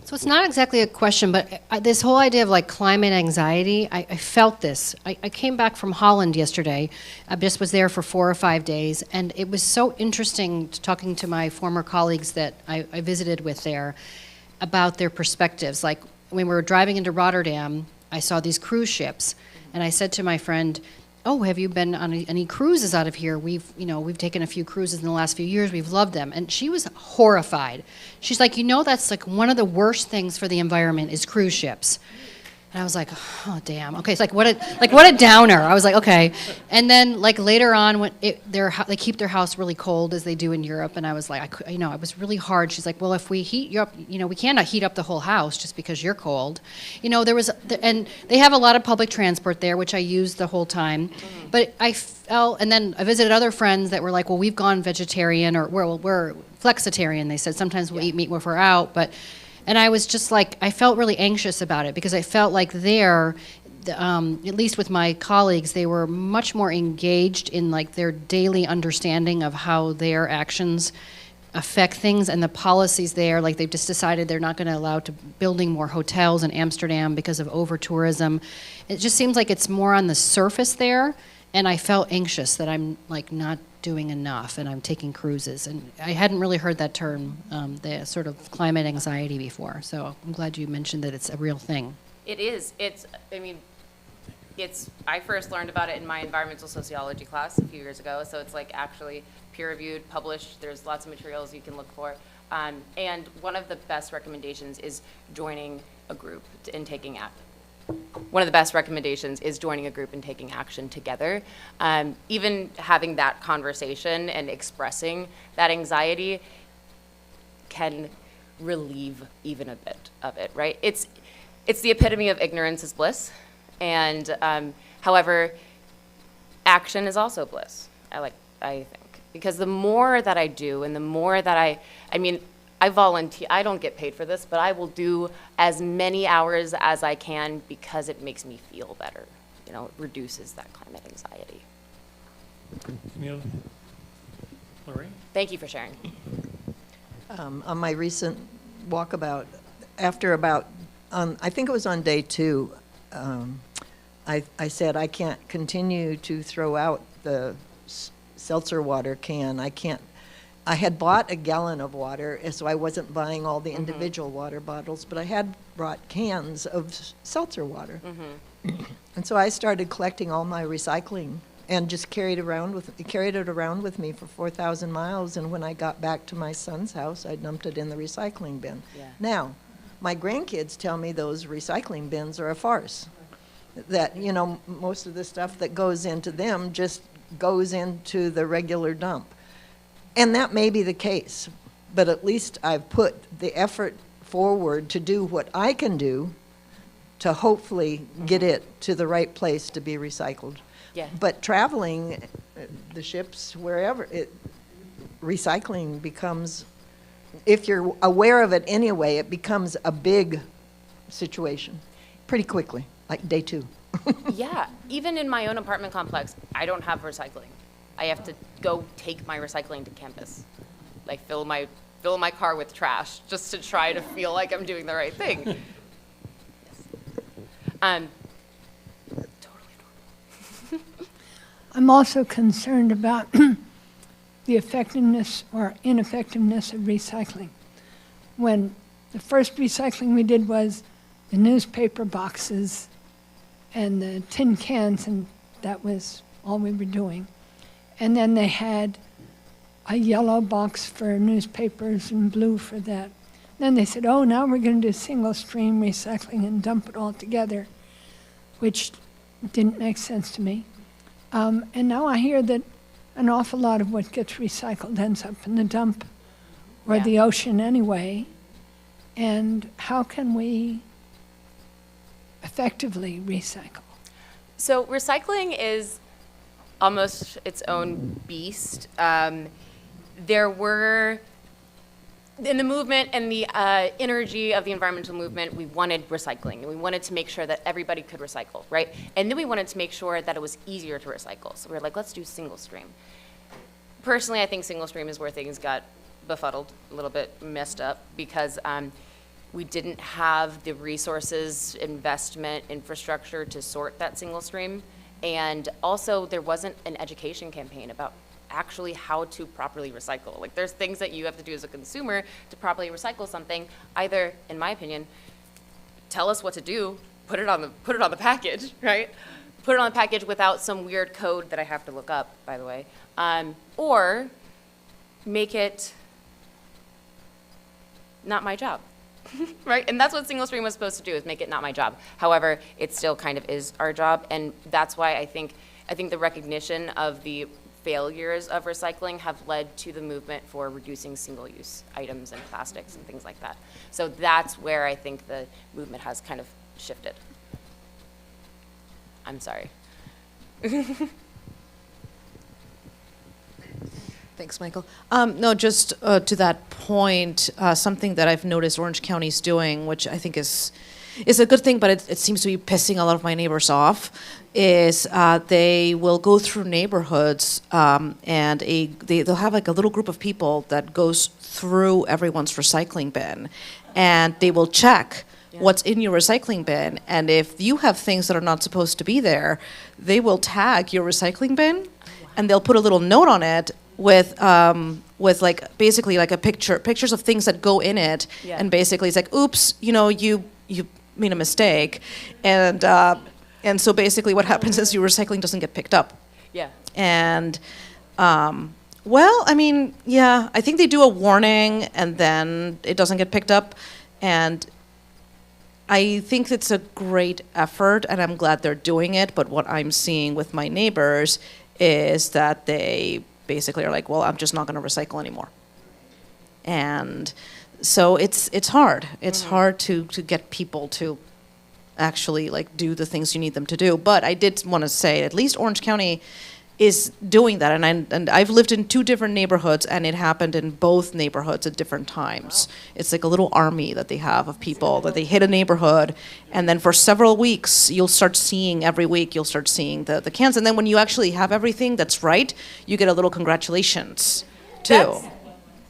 So it's not exactly a question, but this whole idea of like climate anxiety, I felt this. I came back from Holland yesterday. I just was there for 4 or 5 days, and it was so interesting talking to my former colleagues that I visited with there about their perspectives. Like when we were driving into Rotterdam, I saw these cruise ships, and I said to my friend, "Oh, have you been on any cruises out of here? We've taken a few cruises in the last few years. We've loved them." And she was horrified. She's like, that's like one of the worst things for the environment is cruise ships. And I was like, oh damn. Okay, it's like what a downer. I was like, okay. And then like later on, when they keep their house really cold as they do in Europe, and I was like, it was really hard. She's like, well, if we heat you up, we cannot heat up the whole house just because you're cold. And they have a lot of public transport there, which I used the whole time. But I felt, and then I visited other friends that were like, well, we've gone vegetarian, or we're flexitarian. They said sometimes we'll eat meat if we're out, but. And I was just like, I felt really anxious about it because I felt like at least with my colleagues, they were much more engaged in like their daily understanding of how their actions affect things and the policies there. Like they've just decided they're not going to allow building more hotels in Amsterdam because of over-tourism. It just seems like it's more on the surface there. And I felt anxious that I'm like not doing enough and I'm taking cruises. And I hadn't really heard that term, the sort of climate anxiety before. So I'm glad you mentioned that it's a real thing. It is. I first learned about it in my environmental sociology class a few years ago. So it's like actually peer-reviewed, published. There's lots of materials you can look for. And one of the best recommendations is joining a group and taking action. One of the best recommendations is joining a group and taking action together. Even having that conversation and expressing that anxiety can relieve even a bit of it, right? It's the epitome of ignorance is bliss. And however, action is also bliss, I think. Because the more that I do and the more that I volunteer. I don't get paid for this, but I will do as many hours as I can because it makes me feel better. It reduces that climate anxiety. Lorraine? Thank you for sharing. On my recent walkabout, I think it was on day 2, I said I can't continue to throw out the seltzer water can. I had bought a gallon of water, so I wasn't buying all the individual water bottles, but I had brought cans of seltzer water. And so I started collecting all my recycling and just carried it around with me for 4,000 miles, and when I got back to my son's house, I dumped it in the recycling bin. Yeah. Now, my grandkids tell me those recycling bins are a farce, that, most of the stuff that goes into them just goes into the regular dump. And that may be the case, but at least I've put the effort forward to do what I can do to hopefully get it to the right place to be recycled. Yeah. But traveling, the ships, wherever, recycling becomes, if you're aware of it anyway, it becomes a big situation pretty quickly, like day 2. Yeah, even in my own apartment complex, I don't have recycling. I have to go take my recycling to campus, like fill my car with trash just to try to feel like I'm doing the right thing. Yes. Totally adorable. I'm also concerned about the effectiveness or ineffectiveness of recycling. When the first recycling we did was the newspaper boxes and the tin cans, and that was all we were doing. And then they had a yellow box for newspapers and blue for that. Then they said, oh, now we're going to do single stream recycling and dump it all together, which didn't make sense to me. And now I hear that an awful lot of what gets recycled ends up in the dump or the ocean anyway. And how can we effectively recycle? So recycling is almost its own beast. There were in the movement and the energy of the environmental movement, we wanted recycling, and we wanted to make sure that everybody could recycle, right? And then we wanted to make sure that it was easier to recycle. So we were like, let's do single stream. Personally, I think single stream is where things got befuddled, a little bit messed up, because we didn't have the resources, investment, infrastructure to sort that single stream. And also, there wasn't an education campaign about actually how to properly recycle. Like, there's things that you have to do as a consumer to properly recycle something. Either, in my opinion, tell us what to do, put it on the package, right? Put it on the package without some weird code that I have to look up, by the way. Or make it not my job, right? And that's what single stream was supposed to do, is make it not my job. However, it still kind of is our job, and that's why I think the recognition of the failures of recycling have led to the movement for reducing single-use items and plastics and things like that. So that's where I think the movement has kind of shifted. I'm sorry. Thanks, Michael. No, just to that point, something that I've noticed Orange County's doing, which I think is a good thing, but it seems to be pissing a lot of my neighbors off, is they will go through neighborhoods and they'll have like a little group of people that goes through everyone's recycling bin, and they will check what's in your recycling bin, and if you have things that are not supposed to be there, they will tag your recycling bin, and they'll put a little note on it with like basically like pictures of things that go in it, and basically it's like, oops, you made a mistake, and so basically what happens is your recycling doesn't get picked up. Yeah. And well, I mean, yeah, I think they do a warning and then it doesn't get picked up, and I think it's a great effort and I'm glad they're doing it, but what I'm seeing with my neighbors is that they basically are like, well, I'm just not going to recycle anymore. And so it's hard. It's hard to get people to actually like do the things you need them to do. But I did want to say, at least Orange County is doing that. And I've lived in 2 different neighborhoods, and it happened in both neighborhoods at different times. Wow. It's like a little army that they have of people that they hit a neighborhood, and then for several weeks, every week you'll start seeing the cans. And then when you actually have everything that's right, you get a little congratulations, too.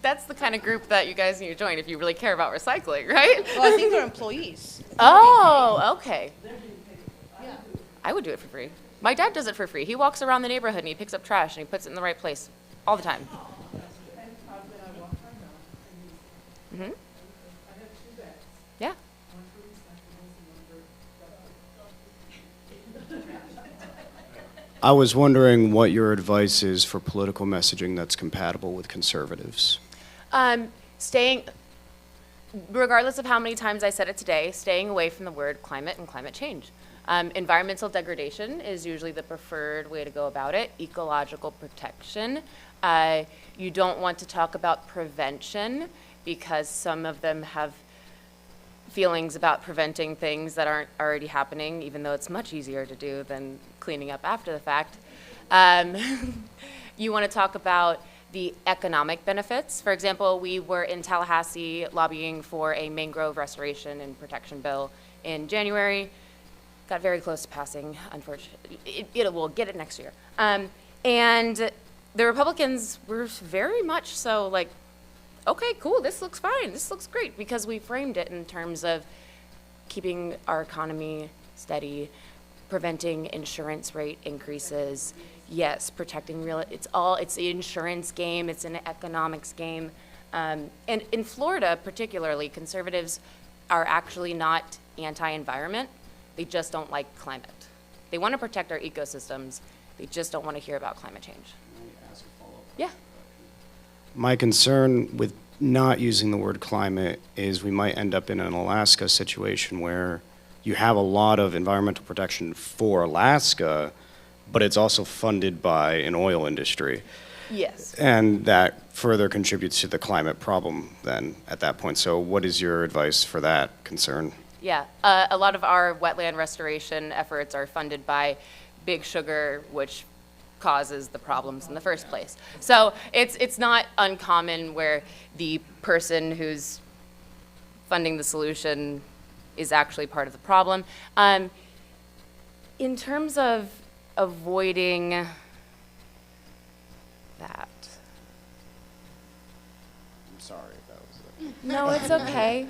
That's the kind of group that you guys need to join if you really care about recycling, right? Well, I think they're employees. Oh, okay. Yeah. I would do it for free. My dad does it for free. He walks around the neighborhood and he picks up trash and he puts it in the right place all the time. Mm-hmm. Yeah. I was wondering what your advice is for political messaging that's compatible with conservatives. Regardless of how many times I said it today, staying away from the word climate and climate change. Environmental degradation is usually the preferred way to go about it. Ecological protection. You don't want to talk about prevention because some of them have feelings about preventing things that aren't already happening, even though it's much easier to do than cleaning up after the fact. You want to talk about the economic benefits. For example, we were in Tallahassee lobbying for a mangrove restoration and protection bill in January. Got very close to passing, unfortunately. We'll get it next year. And the Republicans were very much so like, okay, cool, this looks fine, this looks great, because we framed it in terms of keeping our economy steady, preventing insurance rate increases, yes, protecting it's the insurance game, it's an economics game. And in Florida particularly, conservatives are actually not anti-environment. They just don't like climate. They want to protect our ecosystems. They just don't want to hear about climate change. Can I ask a follow-up? Yeah. My concern with not using the word climate is we might end up in an Alaska situation where you have a lot of environmental protection for Alaska, but it's also funded by an oil industry. Yes. And that further contributes to the climate problem then at that point. So what is your advice for that concern? Yeah, a lot of our wetland restoration efforts are funded by Big Sugar, which causes the problems in the first place. So it's not uncommon where the person who's funding the solution is actually part of the problem. In terms of avoiding that. I'm sorry if that was it. No, it's okay.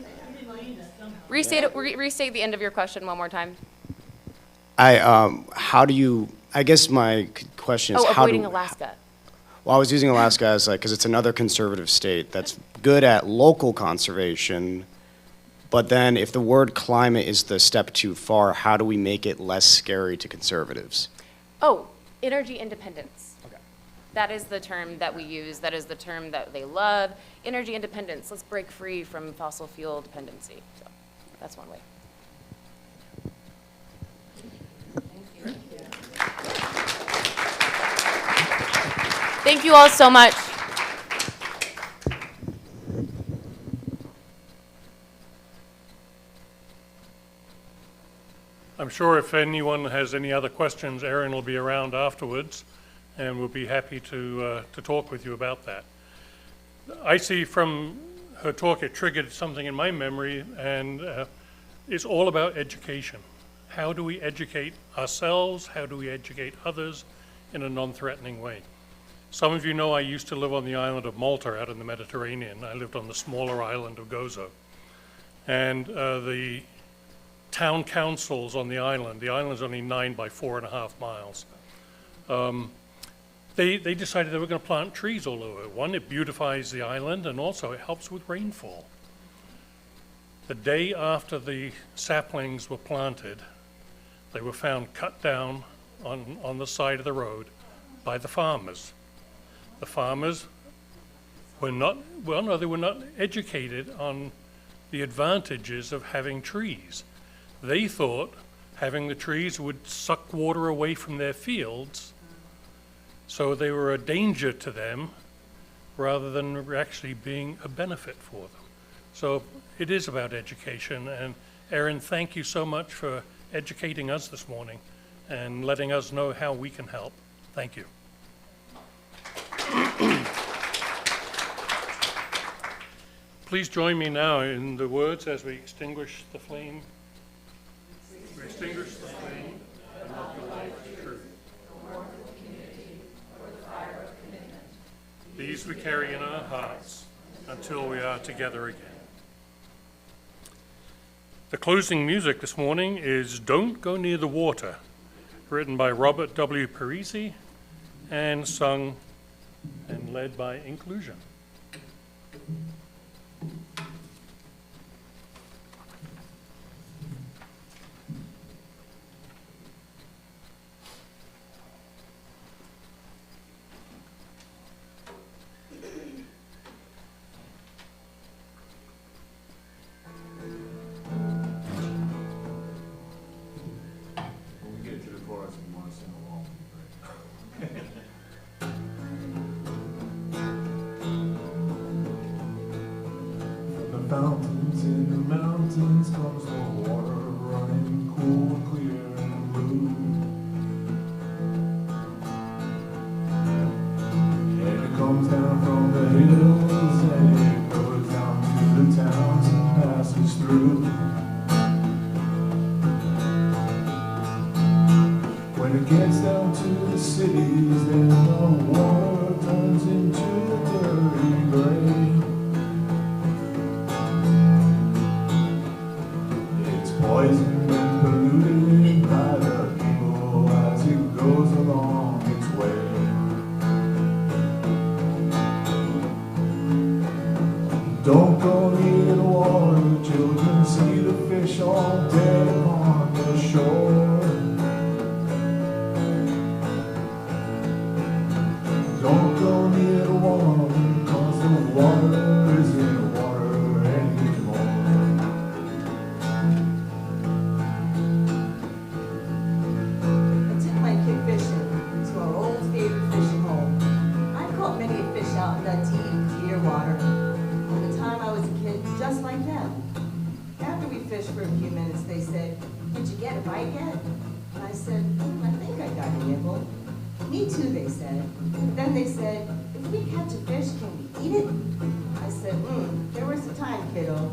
Restate the end of your question one more time. How do you, I guess my question is how avoiding do, Alaska. Well, I was using Alaska as because it's another conservative state that's good at local conservation, but then if the word climate is the step too far, how do we make it less scary to conservatives? Oh, energy independence. Okay. That is the term that we use. That is the term that they love. Energy independence. Let's break free from fossil fuel dependency. So that's one way. Thank you all so much. I'm sure if anyone has any other questions, Erin will be around afterwards, and we'll be happy to talk with you about that. I see from her talk it triggered something in my memory, and it's all about education. How do we educate ourselves? How do we educate others in a non-threatening way? Some of you know I used to live on the island of Malta out in the Mediterranean. I lived on the smaller island of Gozo. And the town councils on the island's only 9 by 4.5 miles. They decided they were going to plant trees all over. One, it beautifies the island, and also it helps with rainfall. The day after the saplings were planted, they were found cut down on the side of the road by the farmers. The farmers were not, well, no, they were not educated on the advantages of having trees. They thought having the trees would suck water away from their fields, so they were a danger to them rather than actually being a benefit for them. So it is about education, and Erin, thank you so much for educating us this morning and letting us know how we can help. Thank you. Please join me now in the words as we extinguish the flame. We extinguish the flame and let the light be true. These we carry in our hearts until we are together again. The closing music this morning is Don't Go Near the Water, written by Robert W. Parisi and sung and led by Inclusion. Fountains in the mountains comes the water running cool, clear, and blue. And it comes down from the hills and it goes down to the towns and passes through. When it gets down to the cities, then the water turns into a dirty gray. Poisoned and polluted by the people as it goes along its way. Don't go near the water, children, see the fish all dead upon the shore. Don't go near the water, 'cause the water isn't water anymore. Just like them. After we fished for a few minutes, they said, Me too, they said. Then they said, if we catch a fish, can we eat it? I said, there was a time, kiddo.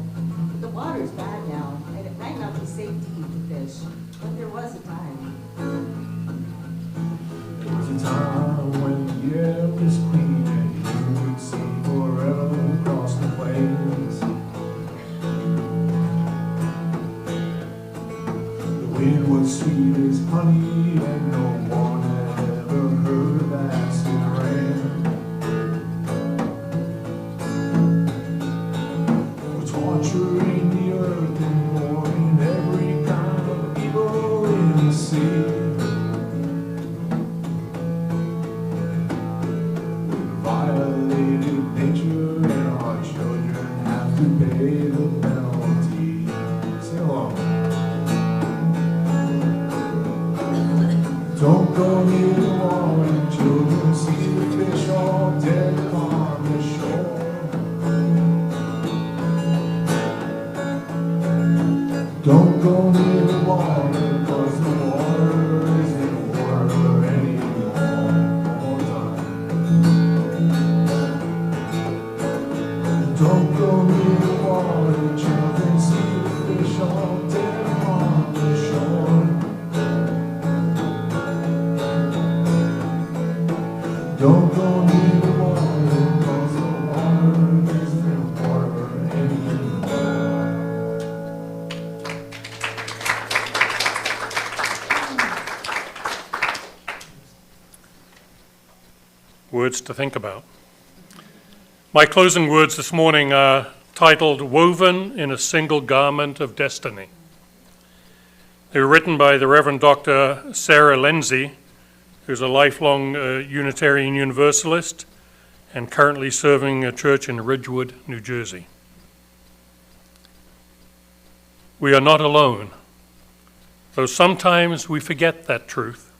The water's bad now, and it might not be safe to eat the fish. But there was a time. There was a time when the air was clean and you could see forever across the plains. The wind was sweet as honey and no one had ever heard of acid rain. We're torturing the earth and pouring every kind of evil in the sea. Violated nature and our children have to pay the penalty. Sing along. Don't go near the wall and children see the fish all dead on the shore. Don't go near the water because the water isn't water anymore. One more time. Don't go near the water, children see the fish all dead on the shore. Don't go near the water, cause the water isn't water anymore. Words to think about. My closing words this morning are titled Woven in a Single Garment of Destiny. They were written by the Reverend Dr. Sarah Lindsay, who's a lifelong Unitarian Universalist and currently serving a church in Ridgewood, New Jersey. We are not alone, though sometimes we forget that truth.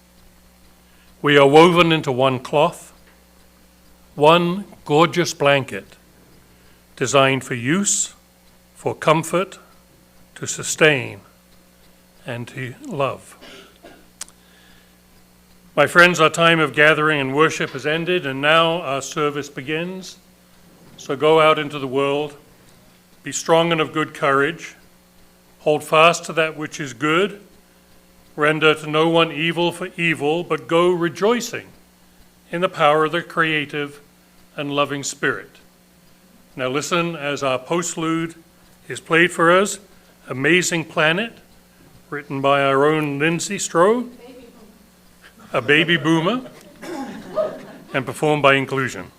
We are woven into one cloth, one gorgeous blanket designed for use, for comfort, to sustain, and to love. My friends, our time of gathering and worship has ended, and now our service begins. So go out into the world, be strong and of good courage, hold fast to that which is good, render to no one evil for evil, but go rejoicing in the power of the creative and loving Spirit. Now listen as our postlude is played for us, Amazing Planet, written by our own Lindsay Stroh, a baby boomer, and performed by Inclusion.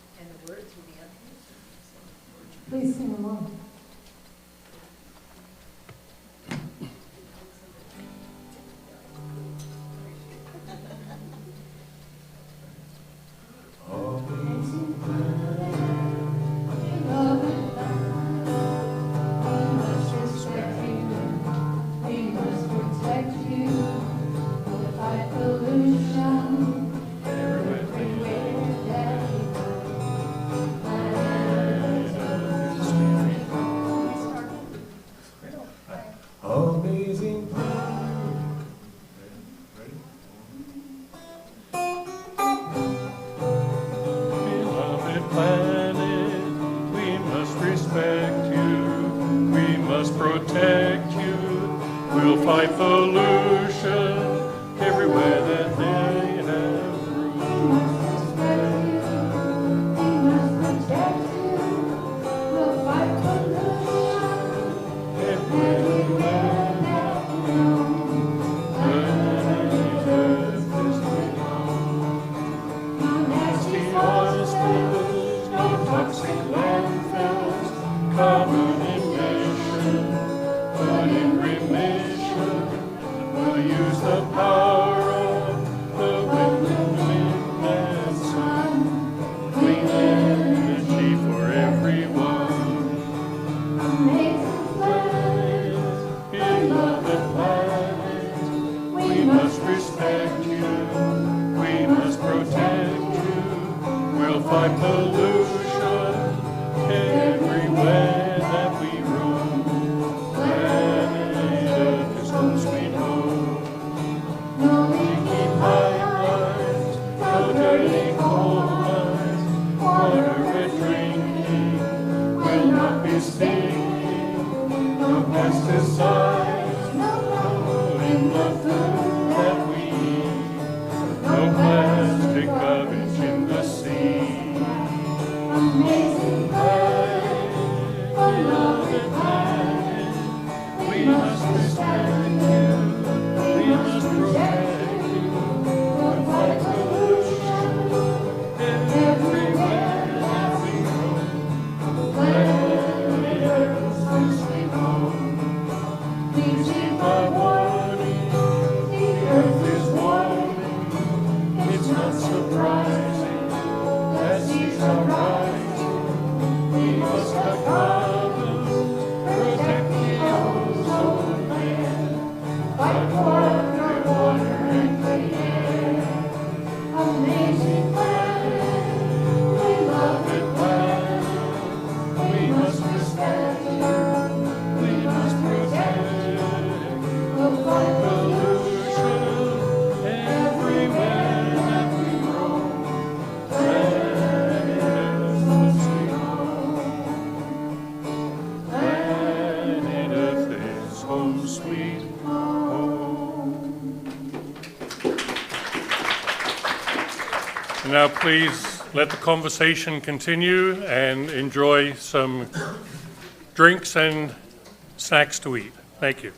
Please sing along. Amazing Beloved planet, we must respect you, we must protect you, we'll fight pollution everywhere that they have room. We must respect you, we must protect you, we'll fight pollution everywhere that we roam. Planet Earth is no nasty oil spills, no toxic landfills, carbon emission, but in remission, we'll use the power of the wind and sun, clean energy for everyone. Amazing planet, beloved planet, we must respect you, we must protect you, we'll fight pollution everywhere that we roam. Planet Earth is home sweet home. No leaky pipelines, no rising, as seas are rising, we must cut carbon, protect the ozone layer, fight for pure water and clean air. Amazing planet, we love it well. We must respect it, we must protect it. We'll fight pollution everywhere that we roam. Planet Earth must be home. Planet Earth is home sweet home. And now please let the conversation continue and enjoy some drinks and snacks to eat. Thank you.